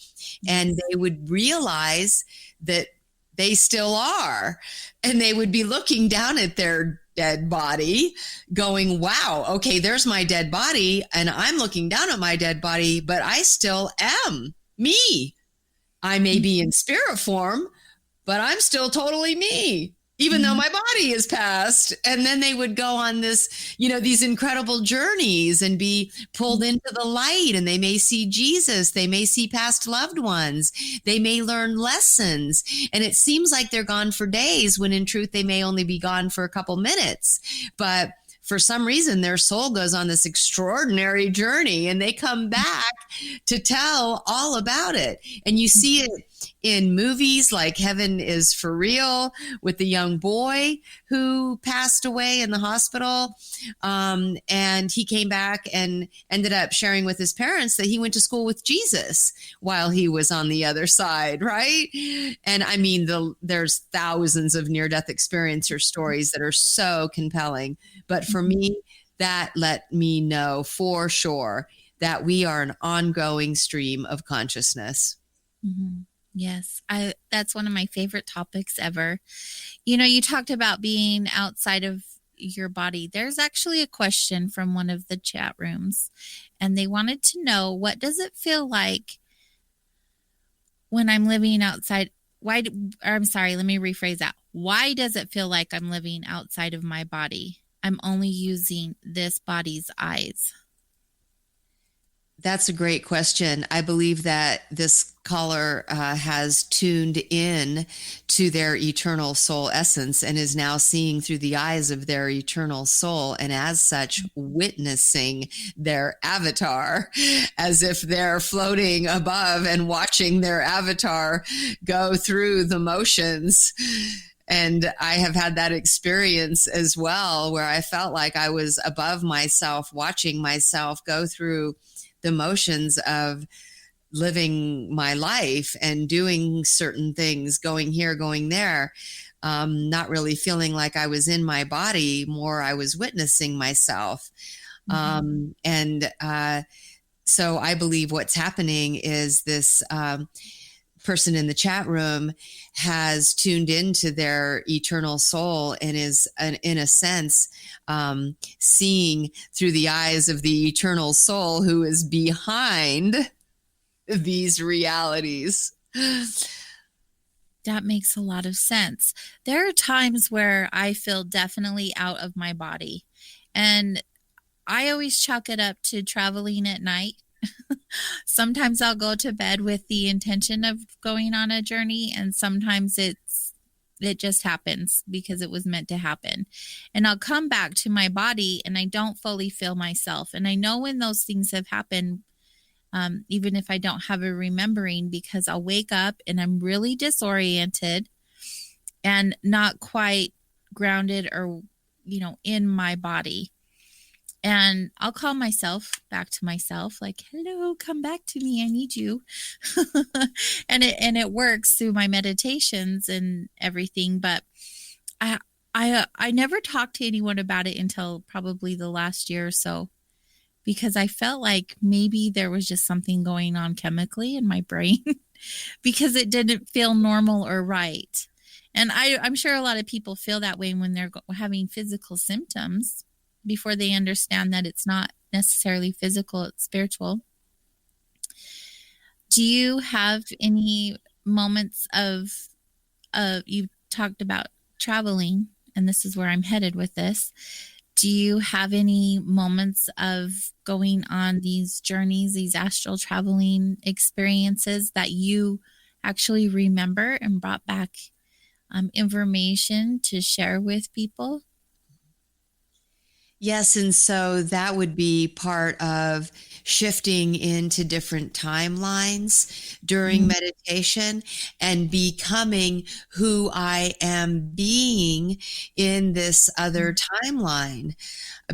and they would realize that they still are, and they would be looking down at their dead body going, wow, okay, there's my dead body, and I'm looking down at my dead body, but I still am me. I may be in spirit form, but I'm still totally me, even though my body is passed. And then they would go on this, these incredible journeys and be pulled into the light, and they may see Jesus. They may see past loved ones. They may learn lessons. And it seems like they're gone for days when in truth, they may only be gone for a couple minutes. But for some reason, their soul goes on this extraordinary journey, and they come back to tell all about it. And you see it in movies like Heaven is for Real with the young boy who passed away in the hospital. And he came back and ended up sharing with his parents that he went to school with Jesus while he was on the other side, right? And I mean, there's thousands of near-death experiencer stories that are so compelling. But for me, that let me know for sure that we are an ongoing stream of consciousness. Mm-hmm. Yes, that's one of my favorite topics ever. You talked about being outside of your body. There's actually a question from one of the chat rooms, and they wanted to know, what does it feel like when I'm living outside? I'm sorry, let me rephrase that. Why does it feel like I'm living outside of my body? I'm only using this body's eyes. That's a great question. I believe that this caller has tuned in to their eternal soul essence and is now seeing through the eyes of their eternal soul, and as such witnessing their avatar as if they're floating above and watching their avatar go through the motions. And I have had that experience as well, where I felt like I was above myself, watching myself go through the motions of living my life and doing certain things, going here, going there, not really feeling like I was in my body, more I was witnessing myself. So I believe what's happening is this person in the chat room has tuned into their eternal soul and is, in a sense, seeing through the eyes of the eternal soul who is behind these realities. That makes a lot of sense. There are times where I feel definitely out of my body, And I always chalk it up to traveling at night. Sometimes I'll go to bed with the intention of going on a journey, and sometimes it just happens because it was meant to happen. And I'll come back to my body and I don't fully feel myself. And I know when those things have happened, even if I don't have a remembering, because I'll wake up and I'm really disoriented and not quite grounded or, in my body. And I'll call myself back to myself, like, hello, come back to me. I need you. and it works through my meditations and everything. But I never talked to anyone about it until probably the last year or so, because I felt like maybe there was just something going on chemically in my brain because it didn't feel normal or right. And I'm sure a lot of people feel that way when they're having physical symptoms before they understand that it's not necessarily physical, it's spiritual. Do you have any moments of you talked about traveling, and this is where I'm headed with this. Do you have any moments of going on these journeys, these astral traveling experiences that you actually remember and brought back information to share with people? Yes, and so that would be part of shifting into different timelines during meditation and becoming who I am being in this other timeline.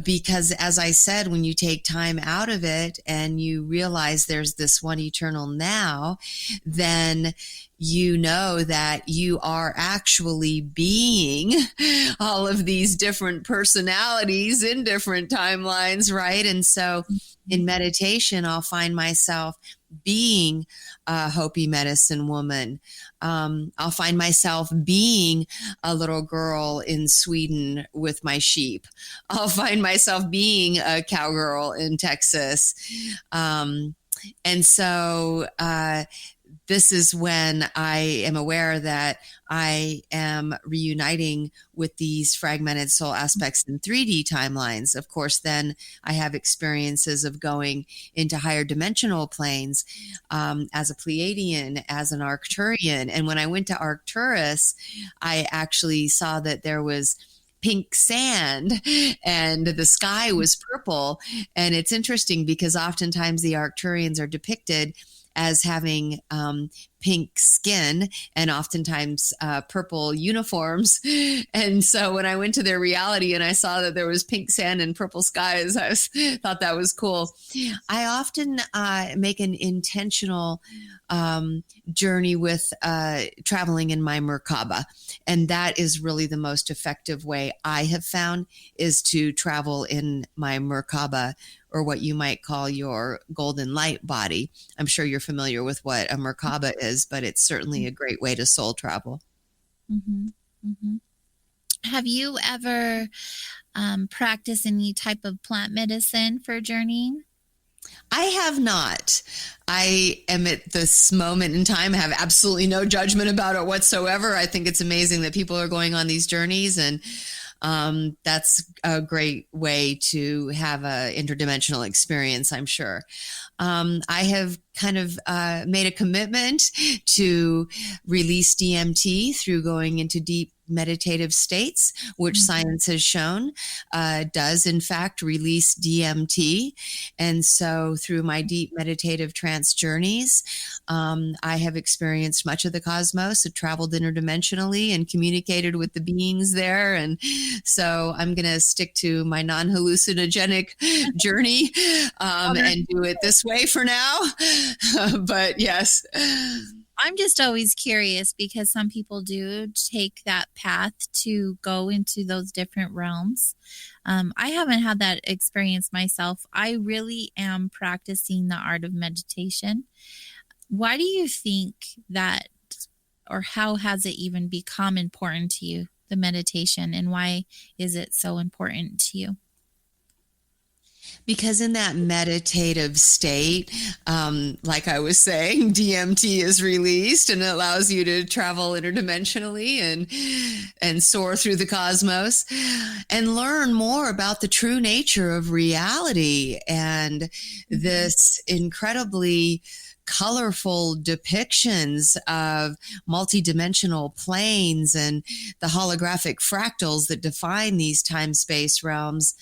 Because as I said, when you take time out of it and you realize there's this one eternal now, then you know that you are actually being all of these different personalities in different timelines, right? And so in meditation, I'll find myself being a Hopi medicine woman. I'll find myself being a little girl in Sweden with my sheep. I'll find myself being a cowgirl in Texas. And so, this is when I am aware that I am reuniting with these fragmented soul aspects in 3D timelines. Of course, then I have experiences of going into higher dimensional planes as a Pleiadian, as an Arcturian. And when I went to Arcturus, I actually saw that there was pink sand and the sky was purple. And it's interesting because oftentimes the Arcturians are depicted as having pink skin and oftentimes purple uniforms. And so when I went to their reality and I saw that there was pink sand and purple skies, thought that was cool. I often make an intentional journey with traveling in my Merkaba. And that is really the most effective way I have found, is to travel in my Merkaba, or what you might call your golden light body. I'm sure you're familiar with what a Merkaba is, but it's certainly a great way to soul travel. Mm-hmm. Mm-hmm. Have you ever practiced any type of plant medicine for journeying? I have not. I am at this moment in time, have absolutely no judgment about it whatsoever. I think it's amazing that people are going on these journeys, and that's a great way to have an interdimensional experience, I'm sure. I have kind of made a commitment to release DMT through going into deep meditative states, which science has shown does in fact release DMT. And so through my deep meditative trance journeys, I have experienced much of the cosmos, have traveled interdimensionally and communicated with the beings there. And so I'm going to stick to my non-hallucinogenic journey and do it this way for now. But yes. I'm just always curious because some people do take that path to go into those different realms. I haven't had that experience myself. I really am practicing the art of meditation. Why do you think that, or how has it even become important to you, the meditation, and why is it so important to you? Because in that meditative state, like I was saying, DMT is released and it allows you to travel interdimensionally and soar through the cosmos and learn more about the true nature of reality and this incredibly colorful depictions of multidimensional planes and the holographic fractals that define these time-space realms.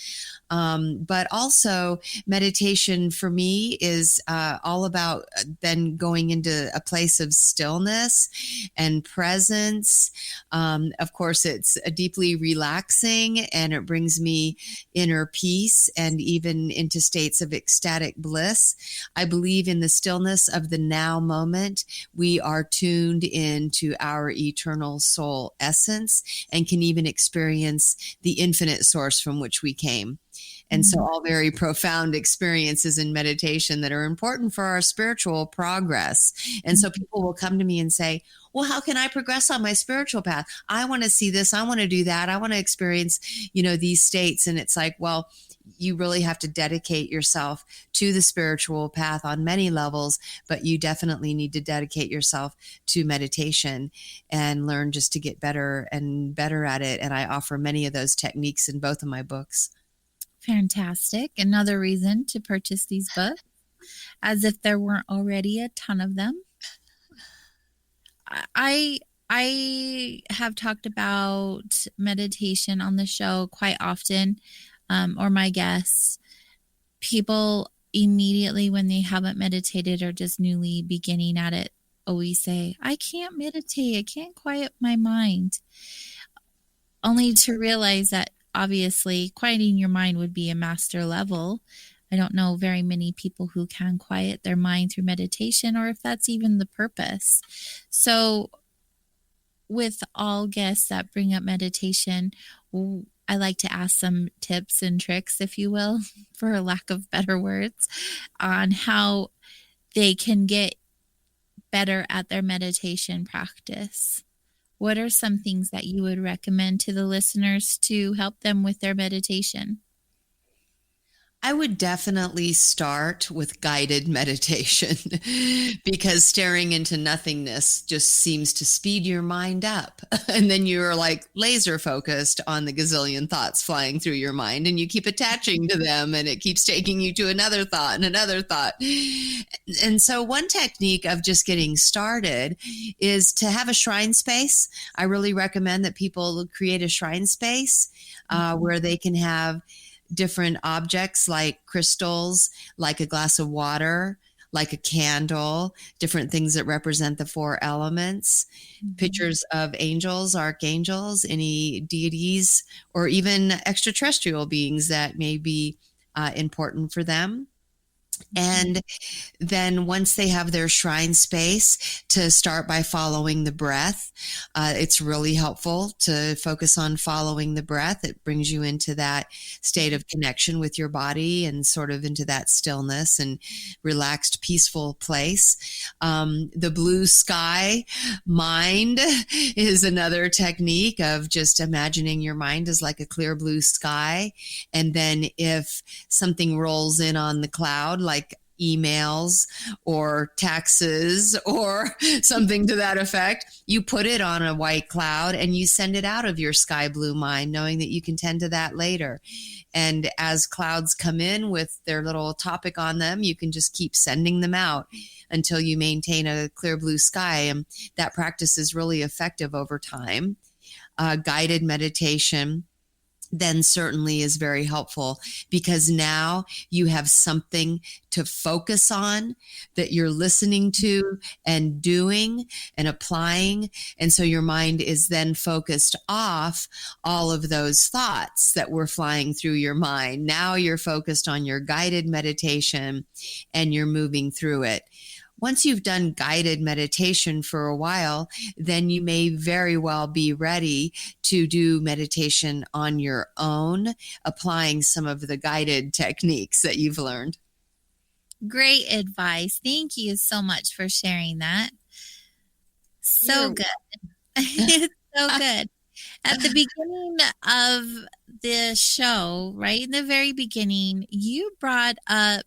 But also meditation for me is all about then going into a place of stillness and presence. Of course, it's deeply relaxing and it brings me inner peace and even into states of ecstatic bliss. I believe in the stillness of the now moment. We are tuned into our eternal soul essence and can even experience the infinite source from which we came. And so all very profound experiences in meditation that are important for our spiritual progress. And so people will come to me and say, well, how can I progress on my spiritual path? I want to see this. I want to do that. I want to experience, these states. And it's like, well, you really have to dedicate yourself to the spiritual path on many levels, but you definitely need to dedicate yourself to meditation and learn just to get better and better at it. And I offer many of those techniques in both of my books. Fantastic. Another reason to purchase these books, as if there weren't already a ton of them. I have talked about meditation on the show quite often, or my guests. People immediately, when they haven't meditated or just newly beginning at it, always say, I can't meditate. I can't quiet my mind. Only to realize that obviously quieting your mind would be a master level. I don't know very many people who can quiet their mind through meditation, or if that's even the purpose. So with all guests that bring up meditation, I like to ask some tips and tricks, if you will, for a lack of better words, on how they can get better at their meditation practice. What are some things that you would recommend to the listeners to help them with their meditation? I would definitely start with guided meditation because staring into nothingness just seems to speed your mind up. And then you're like laser focused on the gazillion thoughts flying through your mind and you keep attaching to them and it keeps taking you to another thought and another thought. And so one technique of just getting started is to have a shrine space. I really recommend that people create a shrine space where they can have different objects like crystals, like a glass of water, like a candle, different things that represent the four elements, pictures of angels, archangels, any deities, or even extraterrestrial beings that may be important for them. And then once they have their shrine space, to start by following the breath. It's really helpful to focus on following the breath. It brings you into that state of connection with your body and sort of into that stillness and relaxed, peaceful place. The blue sky mind is another technique of just imagining your mind as like a clear blue sky. And then if something rolls in on the cloud, like emails or taxes or something to that effect, you put it on a white cloud and you send it out of your sky blue mind, knowing that you can tend to that later. And as clouds come in with their little topic on them, you can just keep sending them out until you maintain a clear blue sky. And that practice is really effective over time. Guided meditation then certainly is very helpful because now you have something to focus on that you're listening to and doing and applying. And so your mind is then focused off all of those thoughts that were flying through your mind. Now you're focused on your guided meditation and you're moving through it. Once you've done guided meditation for a while, then you may very well be ready to do meditation on your own, applying some of the guided techniques that you've learned. Great advice. Thank you so much for sharing that. So good. It's so good. At the beginning of the show, right in the very beginning, you brought up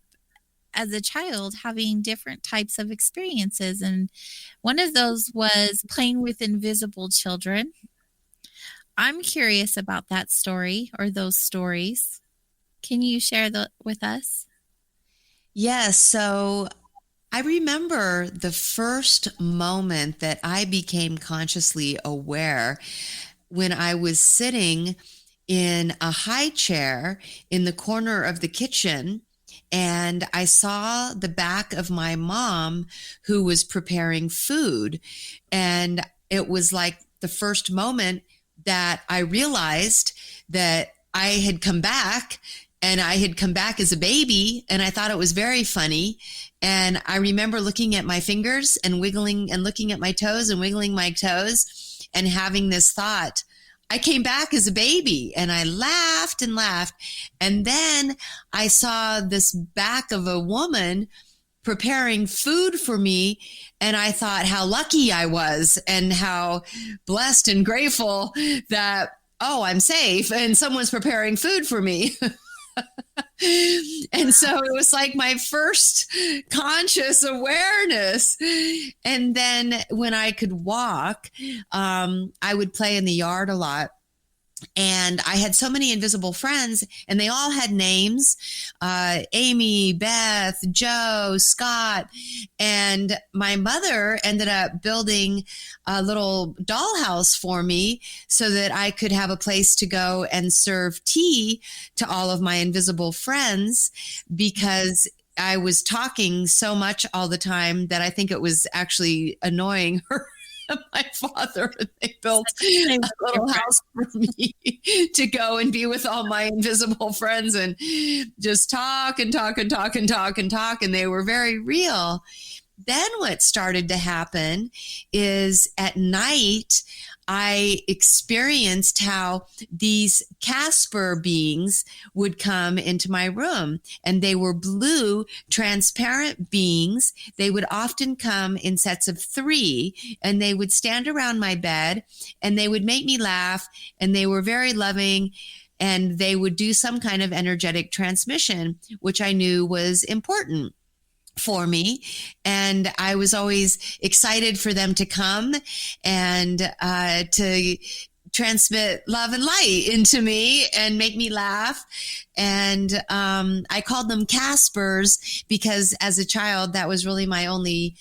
as a child having different types of experiences. And one of those was playing with invisible children. I'm curious about that story or those stories. Can you share with us? Yes. So I remember the first moment that I became consciously aware when I was sitting in a high chair in the corner of the kitchen. And I saw the back of my mom who was preparing food. And it was like the first moment that I realized that I had come back, and I had come back as a baby, and I thought it was very funny. And I remember looking at my fingers and wiggling and looking at my toes and wiggling my toes and having this thought, I came back as a baby, and I laughed and laughed. And then I saw this back of a woman preparing food for me. And I thought how lucky I was and how blessed and grateful that, oh, I'm safe and someone's preparing food for me. And so it was like my first conscious awareness. And then when I could walk, I would play in the yard a lot. And I had so many invisible friends, and they all had names, Amy, Beth, Joe, Scott. And my mother ended up building a little dollhouse for me so that I could have a place to go and serve tea to all of my invisible friends, because I was talking so much all the time that I think it was actually annoying her. My father, they built a little house for me to go and be with all my invisible friends and just talk and talk and talk and talk and talk. And they were very real. Then what started to happen is at night, I experienced how these Casper beings would come into my room, and they were blue, transparent beings. They would often come in sets of 3, and they would stand around my bed, and they would make me laugh, and they were very loving, and they would do some kind of energetic transmission, which I knew was important for me. And I was always excited for them to come and to transmit love and light into me and make me laugh. And I called them Caspers because as a child, that was really my only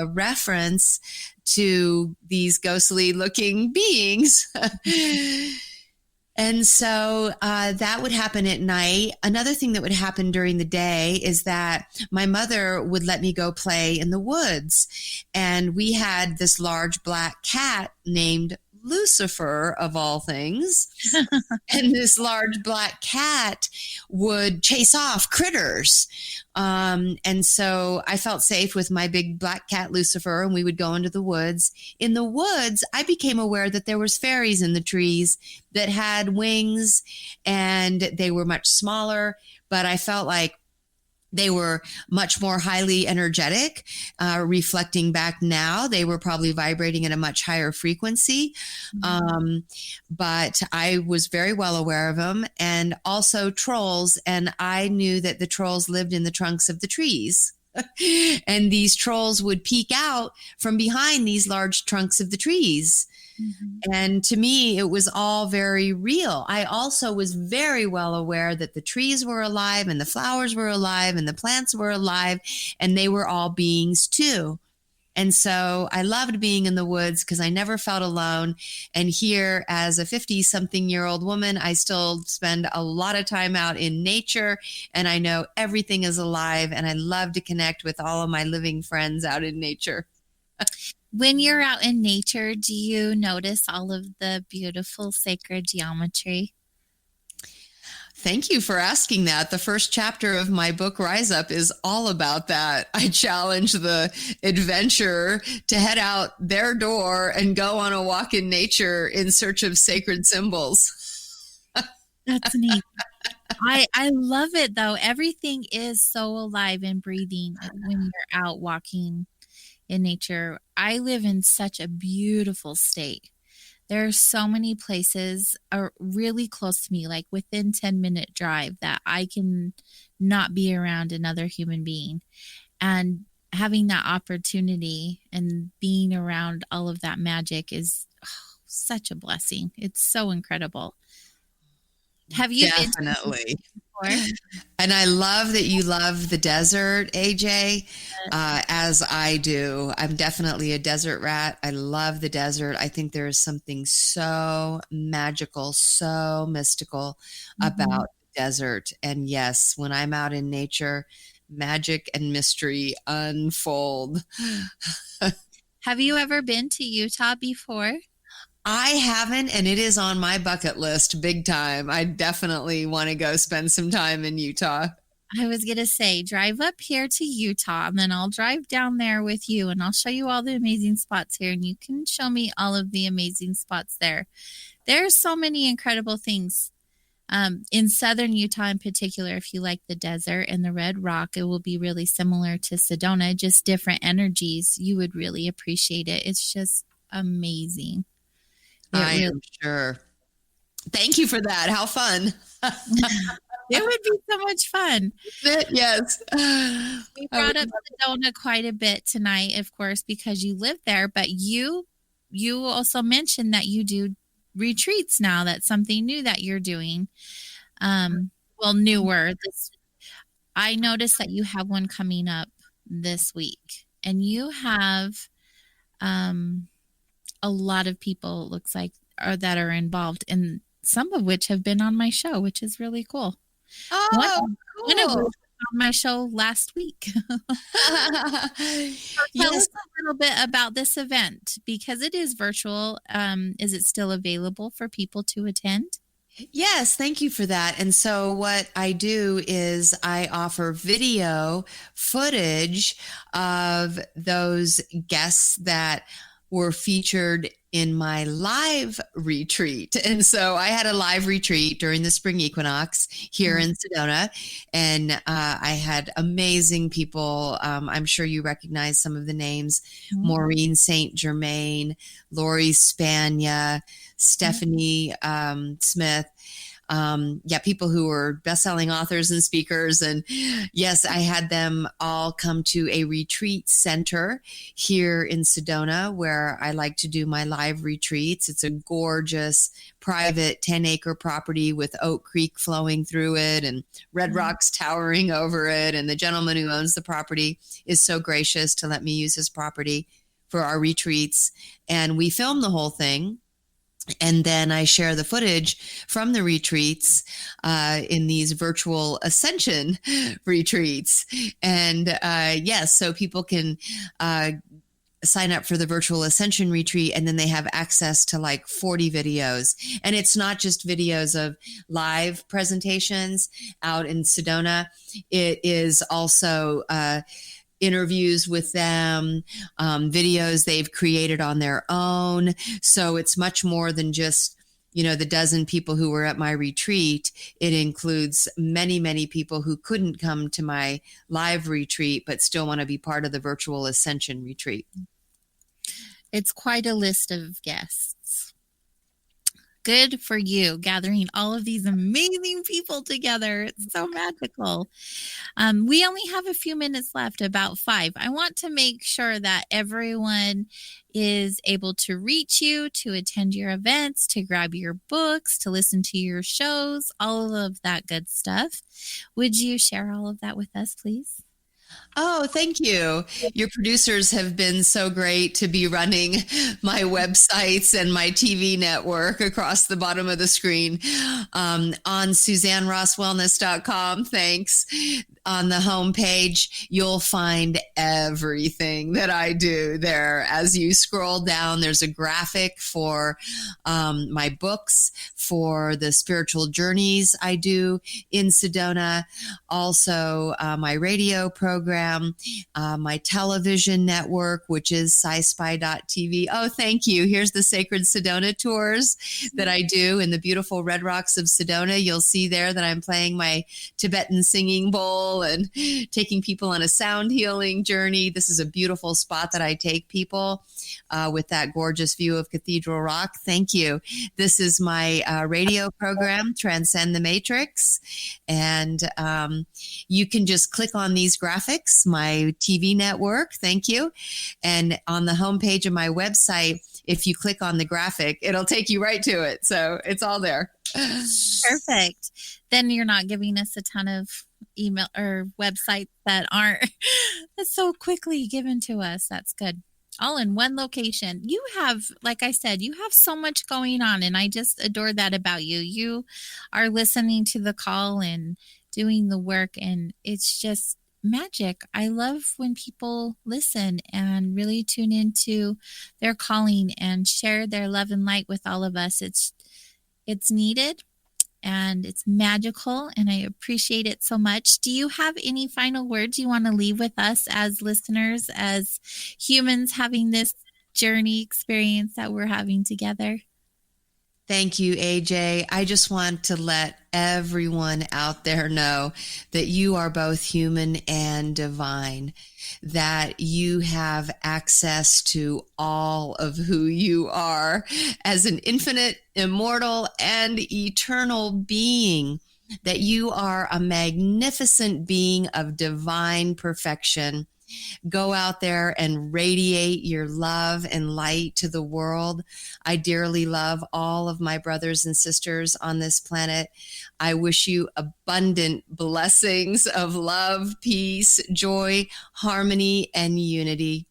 reference to these ghostly looking beings. And so that would happen at night. Another thing that would happen during the day is that my mother would let me go play in the woods. And we had this large black cat named Lucifer, of all things. And this large black cat would chase off critters. And so I felt safe with my big black cat, Lucifer, and we would go into the woods. In the woods, I became aware that there was fairies in the trees that had wings, and they were much smaller, but I felt like they were much more highly energetic. Reflecting back now, they were probably vibrating at a much higher frequency. But I was very well aware of them, and also trolls. And I knew that the trolls lived in the trunks of the trees. And these trolls would peek out from behind these large trunks of the trees. And to me, it was all very real. I also was very well aware that the trees were alive and the flowers were alive and the plants were alive, and they were all beings too. And so I loved being in the woods because I never felt alone. And here, as a 50-something-year-old woman, I still spend a lot of time out in nature, and I know everything is alive, and I love to connect with all of my living friends out in nature. When you're out in nature, do you notice all of the beautiful sacred geometry? Thank you for asking that. The first chapter of my book, Rise Up, is all about that. I challenge the adventurer to head out their door and go on a walk in nature in search of sacred symbols. That's neat. I love it, though. Everything is so alive and breathing when you're out walking in nature. I live in such a beautiful state There are so many places are really close to me, like within 10-minute drive, that I can not be around another human being. And having that opportunity and being around all of that magic is such a blessing. It's so incredible. Have you been to Definitely. before? And I love that you love the desert, AJ, as I do. I'm definitely a desert rat. I love the desert. I think there is something so magical, so mystical about the desert. And yes, when I'm out in nature, magic and mystery unfold. Have you ever been to Utah before? I haven't, and it is on my bucket list big time. I definitely want to go spend some time in Utah. I was going to say, drive up here to Utah, and then I'll drive down there with you, and I'll show you all the amazing spots here, and you can show me all of the amazing spots there. There's so many incredible things. In southern Utah in particular, if you like the desert and the red rock, it will be really similar to Sedona, just different energies. You would really appreciate it. It's just amazing. I am sure. Thank you for that. How fun. It would be so much fun. Yes. We brought up Sedona quite a bit tonight, of course, because you live there, but you also mentioned that you do retreats now. That's something new that you're doing. Well, newer. I noticed that you have one coming up this week, and you have a lot of people, it looks like, that are involved, and some of which have been on my show, which is really cool. Oh, One of cool. which was on my show last week. Tell Yes. us a little bit about this event, because it is virtual. Is it still available for people to attend? Yes, thank you for that. And so what I do is I offer video footage of those guests that were featured in my live retreat. And so I had a live retreat during the spring equinox here in Sedona, and I had amazing people. I'm sure you recognize some of the names: Maureen St. Germain, Lori Spania, Stephanie Smith. People who were best-selling authors and speakers. And yes, I had them all come to a retreat center here in Sedona, where I like to do my live retreats. It's a gorgeous private 10-acre property with Oak Creek flowing through it and red rocks towering over it. And the gentleman who owns the property is so gracious to let me use his property for our retreats. And we film the whole thing. And then I share the footage from the retreats in these virtual ascension retreats. And yes, so people can sign up for the virtual ascension retreat, and then they have access to like 40 videos. And it's not just videos of live presentations out in Sedona. It is also interviews with them, videos they've created on their own. So it's much more than just, the dozen people who were at my retreat. It includes many, many people who couldn't come to my live retreat, but still want to be part of the virtual ascension retreat. It's quite a list of guests. Good for you, gathering all of these amazing people together. It's so magical. We only have a few minutes left, about 5. I want to make sure that everyone is able to reach you, to attend your events, to grab your books, to listen to your shows, all of that good stuff. Would you share all of that with us, please? Oh, thank you. Your producers have been so great to be running my websites and my TV network across the bottom of the screen on SuzanneRossWellness.com. Thanks. On the homepage, you'll find everything that I do there. As you scroll down, there's a graphic for my books, for the spiritual journeys I do in Sedona, also my radio program. program, my television network, which is sci-spy.tv. Oh, thank you. Here's the Sacred Sedona tours that I do in the beautiful Red Rocks of Sedona. You'll see there that I'm playing my Tibetan singing bowl and taking people on a sound healing journey. This is a beautiful spot that I take people with that gorgeous view of Cathedral Rock. Thank you. This is my radio program, Transcend the Matrix. And you can just click on these graphics, my TV network. Thank you. And on the homepage of my website, if you click on the graphic, it'll take you right to it. So it's all there. Perfect. Then you're not giving us a ton of email or websites that aren't so quickly given to us. That's good. All in one location. You have, like I said, you have so much going on, and I just adore that about you. You are listening to the call and doing the work, and it's just magic. I love when people listen and really tune into their calling and share their love and light with all of us. It's needed. And it's magical, and I appreciate it so much. Do you have any final words you want to leave with us as listeners, as humans having this journey experience that we're having together? Thank you, AJ. I just want to let everyone out there know that you are both human and divine, that you have access to all of who you are as an infinite, immortal, and eternal being, that you are a magnificent being of divine perfection. Go out there and radiate your love and light to the world. I dearly love all of my brothers and sisters on this planet. I wish you abundant blessings of love, peace, joy, harmony, and unity.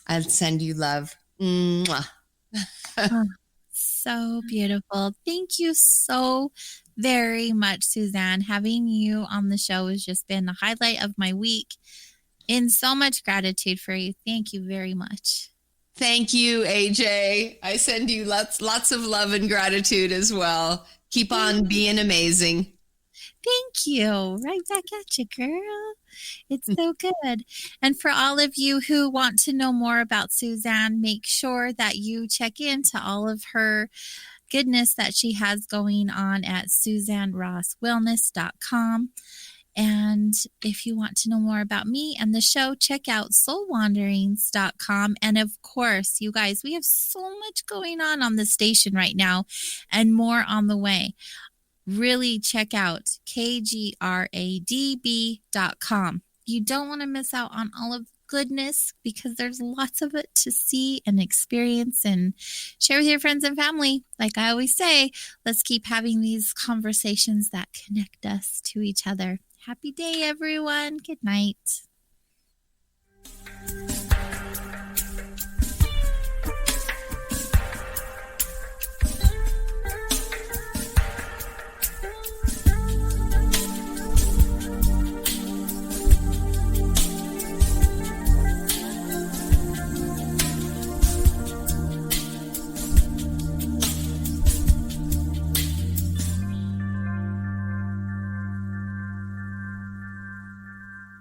I send you love. Mwah. So beautiful. Thank you so very much, Suzanne. Having you on the show has just been the highlight of my week. In so much gratitude for you. Thank you very much. Thank you, AJ. I send you lots of love and gratitude as well. Keep on being amazing. Thank you. Right back at you, girl. It's so good. And for all of you who want to know more about Suzanne, make sure that you check into all of her goodness that she has going on at SuzanneRossWellness.com. And if you want to know more about me and the show, check out soulwanderings.com. And of course, you guys, we have so much going on the station right now and more on the way. Really check out kgradb.com. You don't want to miss out on all of goodness because there's lots of it to see and experience and share with your friends and family. Like I always say, let's keep having these conversations that connect us to each other. Happy day, everyone. Good night.